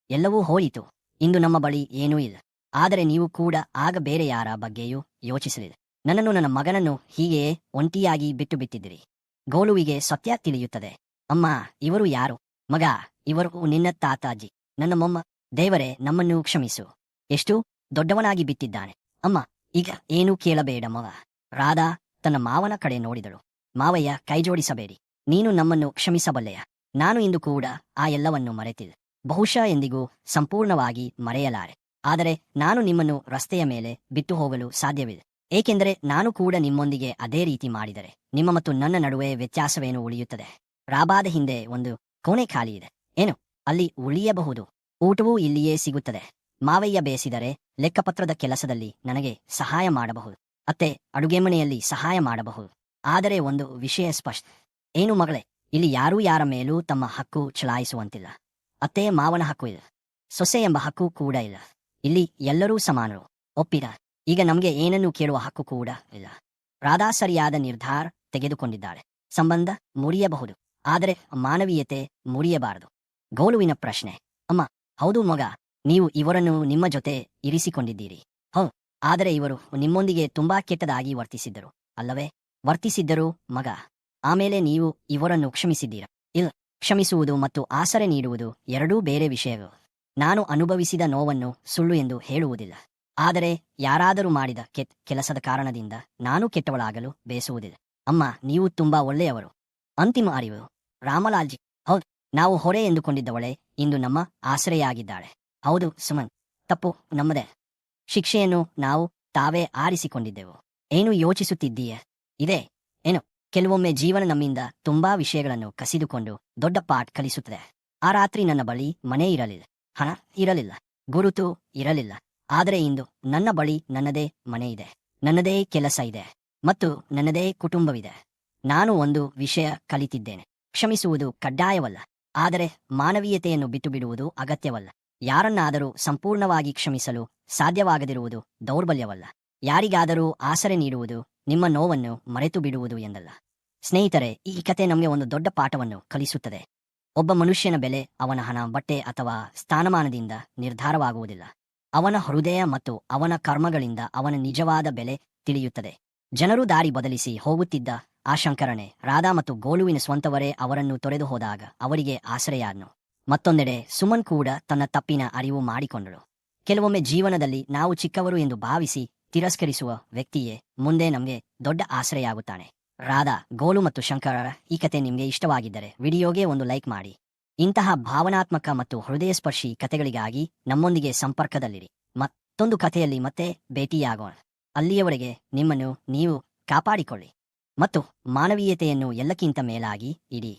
ಎಲ್ಲವೂ ಹೋಯಿತು. ಇಂದು ನಮ್ಮ ಬಳಿ ಏನೂ ಇಲ್ಲ. ಆದರೆ ನೀವು ಕೂಡ ಆಗ ಬೇರೆ ಯಾರ ಬಗ್ಗೆಯೂ ಯೋಚಿಸಲಿಲ್ಲ. ನನ್ನನ್ನು, ನನ್ನ ಮಗನನ್ನು ಹೀಗೆಯೇ ಒಂಟಿಯಾಗಿ ಬಿಟ್ಟು ಬಿಟ್ಟಿದ್ದಿರಿ. ಗೋಲುವಿಗೆ ಸತ್ಯ ತಿಳಿಯುತ್ತದೆ. ಅಮ್ಮ, ಇವರು ಯಾರು? ಮಗ, ಇವರು ನಿನ್ನ ತಾತಾಜಿ, ನನ್ನ ಮೊಮ್ಮ. ದೇವರೇ, ನಮ್ಮನ್ನು ಕ್ಷಮಿಸು. ಎಷ್ಟು ದೊಡ್ಡವನಾಗಿ ಬಿಟ್ಟಿದ್ದಾನೆ. ಅಮ್ಮ, ಈಗ ಏನೂ ಕೇಳಬೇಡ ಮವ. ರಾಧಾ ತನ್ನ ಮಾವನ ಕಡೆ ನೋಡಿದಳು. ಮಾವಯ್ಯ, ಕೈಜೋಡಿಸಬೇಡಿ. ನೀನು ನಮ್ಮನ್ನು ಕ್ಷಮಿಸಬಲ್ಲೆಯ? ನಾನು ಇಂದು ಕೂಡ ಆ ಎಲ್ಲವನ್ನು ಮರೆತಿಲ್ಲ. ಬಹುಶಃ ಎಂದಿಗೂ ಸಂಪೂರ್ಣವಾಗಿ ಮರೆಯಲಾರೆ. ಆದರೆ ನಾನು ನಿಮ್ಮನ್ನು ರಸ್ತೆಯ ಮೇಲೆ ಬಿಟ್ಟು ಹೋಗಲು ಸಾಧ್ಯವಿಲ್ಲ. ಏಕೆಂದರೆ ನಾನು ಕೂಡ ನಿಮ್ಮೊಂದಿಗೆ ಅದೇ ರೀತಿ ಮಾಡಿದರೆ ನಿಮ್ಮ ಮತ್ತು ನನ್ನ ನಡುವೆ ವ್ಯತ್ಯಾಸವೇನು ಉಳಿಯುತ್ತದೆ? ರಾಬಾದ ಹಿಂದೆ ಒಂದು ಕೋಣೆ ಖಾಲಿ ಇದೆ. ಏನು? ಅಲ್ಲಿ ಉಳಿಯಬಹುದು. ಊಟವೂ ಇಲ್ಲಿಯೇ ಸಿಗುತ್ತದೆ. ಮಾವಯ್ಯ ಬೇಸಿದರೆ ಲೆಕ್ಕಪತ್ರದ ಕೆಲಸದಲ್ಲಿ ನನಗೆ ಸಹಾಯ ಮಾಡಬಹುದು. ಅತ್ತೆ ಅಡುಗೆ ಮನೆಯಲ್ಲಿ ಸಹಾಯ ಮಾಡಬಹುದು. ಆದರೆ ಒಂದು ವಿಷಯ ಸ್ಪಷ್ಟ. ಏನು ಮಗಳೇ? ಇಲ್ಲಿ ಯಾರೂ ಯಾರ ಮೇಲೂ ತಮ್ಮ ಹಕ್ಕು ಚಲಾಯಿಸುವಂತಿಲ್ಲ. ಅತ್ತೆ ಮಾವನ ಹಕ್ಕು ಇಲ್ಲ, ಸೊಸೆ ಎಂಬ ಹಕ್ಕು ಕೂಡ ಇಲ್ಲ. ಇಲ್ಲಿ ಎಲ್ಲರೂ ಸಮಾನರು. ಒಪ್ಪಿದ? ಈಗ ನಮಗೆ ಏನನ್ನೂ ಕೇಳುವ ಹಕ್ಕು ಕೂಡ ಇಲ್ಲ. ರಾಧಾ ಸರಿಯಾದ ನಿರ್ಧಾರ ತೆಗೆದುಕೊಂಡಿದ್ದಾಳೆ. ಸಂಬಂಧ ಮುರಿಯಬಹುದು, ಆದರೆ ಮಾನವೀಯತೆ ಮುರಿಯಬಾರದು. ಗೋಲುವಿನ ಪ್ರಶ್ನೆ. ಅಮ್ಮ, ಹೌದು ಮಗ, ನೀವು ಇವರನ್ನು ನಿಮ್ಮ ಜೊತೆ ಇರಿಸಿಕೊಂಡಿದ್ದೀರಿ. ಹೌದು, ಆದರೆ ಇವರು ನಿಮ್ಮೊಂದಿಗೆ ತುಂಬಾ ಕೆಟ್ಟದಾಗಿ ವರ್ತಿಸಿದ್ದರು ಅಲ್ಲವೇ? ವರ್ತಿಸಿದ್ದರು ಮಗ. ಆಮೇಲೆ ನೀವು ಇವರನ್ನು ಕ್ಷಮಿಸಿದ್ದೀರಾ? ಇಲ್ಲ. ಕ್ಷಮಿಸುವುದು ಮತ್ತು ಆಸರೆ ನೀಡುವುದು ಎರಡೂ ಬೇರೆ ವಿಷಯಗಳು. ನಾನು ಅನುಭವಿಸಿದ ನೋವನ್ನು ಸುಳ್ಳು ಎಂದು ಹೇಳುವುದಿಲ್ಲ. ಆದರೆ ಯಾರಾದರೂ ಮಾಡಿದ ಕೆಲಸದ ಕಾರಣದಿಂದ ನಾನು ಕೆಟ್ಟವಳಾಗಲು ಬೇಸುವುದಿಲ್ಲ. ಅಮ್ಮ, ನೀವು ತುಂಬಾ ಒಳ್ಳೆಯವರು. ಅಂತಿಮ ಅರಿವು. ರಾಮಲಾಲ್ಜಿ. ಹೌದು, ನಾವು ಹೊರೆ ಎಂದುಕೊಂಡಿದ್ದವಳೆ ಇಂದು ನಮ್ಮ ಆಸರೆಯಾಗಿದ್ದಾಳೆ. ಹೌದು ಸುಮನ್, ತಪ್ಪು ನಮ್ಮದೇ. ಶಿಕ್ಷೆಯನ್ನು ನಾವು ತಾವೇ ಆರಿಸಿಕೊಂಡಿದ್ದೆವು. ಏನು ಯೋಚಿಸುತ್ತಿದ್ದೀಯ? ಇದೇ ಏನು? ಕೆಲವೊಮ್ಮೆ ಜೀವನ ನಮ್ಮಿಂದ ತುಂಬಾ ವಿಷಯಗಳನ್ನು ಕಸಿದುಕೊಂಡು ದೊಡ್ಡ ಪಾಠ ಕಲಿಸುತ್ತದೆ. ಆ ರಾತ್ರಿ ನನ್ನ ಬಳಿ ಮನೆ ಇರಲಿಲ್ಲ, ಹಣ ಇರಲಿಲ್ಲ, ಗುರುತು ಇರಲಿಲ್ಲ. ಆದರೆ ಇಂದು ನನ್ನ ಬಳಿ ನನ್ನದೇ ಮನೆ ಇದೆ, ನನ್ನದೇ ಕೆಲಸ ಇದೆ ಮತ್ತು ನನ್ನದೇ ಕುಟುಂಬವಿದೆ. ನಾನು ಒಂದು ವಿಷಯ ಕಲಿತಿದ್ದೇನೆ. ಕ್ಷಮಿಸುವುದು ಕಡ್ಡಾಯವಲ್ಲ, ಆದರೆ ಮಾನವೀಯತೆಯನ್ನು ಬಿಟ್ಟುಬಿಡುವುದು ಅಗತ್ಯವಲ್ಲ. ಯಾರನ್ನಾದರೂ ಸಂಪೂರ್ಣವಾಗಿ ಕ್ಷಮಿಸಲು ಸಾಧ್ಯವಾಗದಿರುವುದು ದೌರ್ಬಲ್ಯವಲ್ಲ. ಯಾರಿಗಾದರೂ ಆಸರೆ ನೀಡುವುದು ನಿಮ್ಮ ನೋವನ್ನು ಮರೆತು ಬಿಡುವುದು ಎಂದಲ್ಲ. ಸ್ನೇಹಿತರೆ, ಈ ಕತೆ ನಮಗೆ ಒಂದು ದೊಡ್ಡ ಪಾಠವನ್ನು ಕಲಿಸುತ್ತದೆ. ಒಬ್ಬ ಮನುಷ್ಯನ ಬೆಲೆ ಅವನ ಹಣ, ಬಟ್ಟೆ ಅಥವಾ ಸ್ಥಾನಮಾನದಿಂದ ನಿರ್ಧಾರವಾಗುವುದಿಲ್ಲ. ಅವನ ಹೃದಯ ಮತ್ತು ಅವನ ಕರ್ಮಗಳಿಂದ ಅವನ ನಿಜವಾದ ಬೆಲೆ ತಿಳಿಯುತ್ತದೆ. ಜನರು ದಾರಿ ಬದಲಿಸಿ ಹೋಗುತ್ತಿದ್ದ ಆ ಶಂಕರನೇ, ರಾಧಾ ಮತ್ತು ಗೋಲುವಿನ ಸ್ವಂತವರೇ ಅವರನ್ನು ತೊರೆದು ಹೋದಾಗ ಅವರಿಗೆ ಆಸರೆಯಾದನು. ಮತ್ತೊಂದೆಡೆ ಸುಮನ್ ಕೂಡ ತನ್ನ ತಪ್ಪಿನ ಅರಿವು ಮಾಡಿಕೊಂಡಳು. ಕೆಲವೊಮ್ಮೆ ಜೀವನದಲ್ಲಿ ನಾವು ಚಿಕ್ಕವರು ಎಂದು ಭಾವಿಸಿ ತಿರಸ್ಕರಿಸುವ ವ್ಯಕ್ತಿಯೇ ಮುಂದೆ ನಮಗೆ ದೊಡ್ಡ ಆಸರೆಯಾಗುತ್ತಾನೆ. ರಾಧಾ, ಗೋಲು ಮತ್ತು ಶಂಕರರ ಈ ಕತೆ ನಿಮಗೆ ಇಷ್ಟವಾಗಿದ್ದರೆ ವಿಡಿಯೋಗೆ ಒಂದು ಲೈಕ್ ಮಾಡಿ. ಇಂತಹ ಭಾವನಾತ್ಮಕ ಮತ್ತು ಹೃದಯಸ್ಪರ್ಶಿ ಕತೆಗಳಿಗಾಗಿ ನಮ್ಮೊಂದಿಗೆ ಸಂಪರ್ಕದಲ್ಲಿರಿ. ಮತ್ತೊಂದು ಕಥೆಯಲ್ಲಿ ಮತ್ತೆ ಭೇಟಿಯಾಗೋಣ. ಅಲ್ಲಿಯವರೆಗೆ ನಿಮ್ಮನ್ನು ನೀವು ಕಾಪಾಡಿಕೊಳ್ಳಿ ಮತ್ತು ಮಾನವೀಯತೆಯನ್ನು ಎಲ್ಲಕ್ಕಿಂತ ಮೇಲಾಗಿ ಇಡಿ.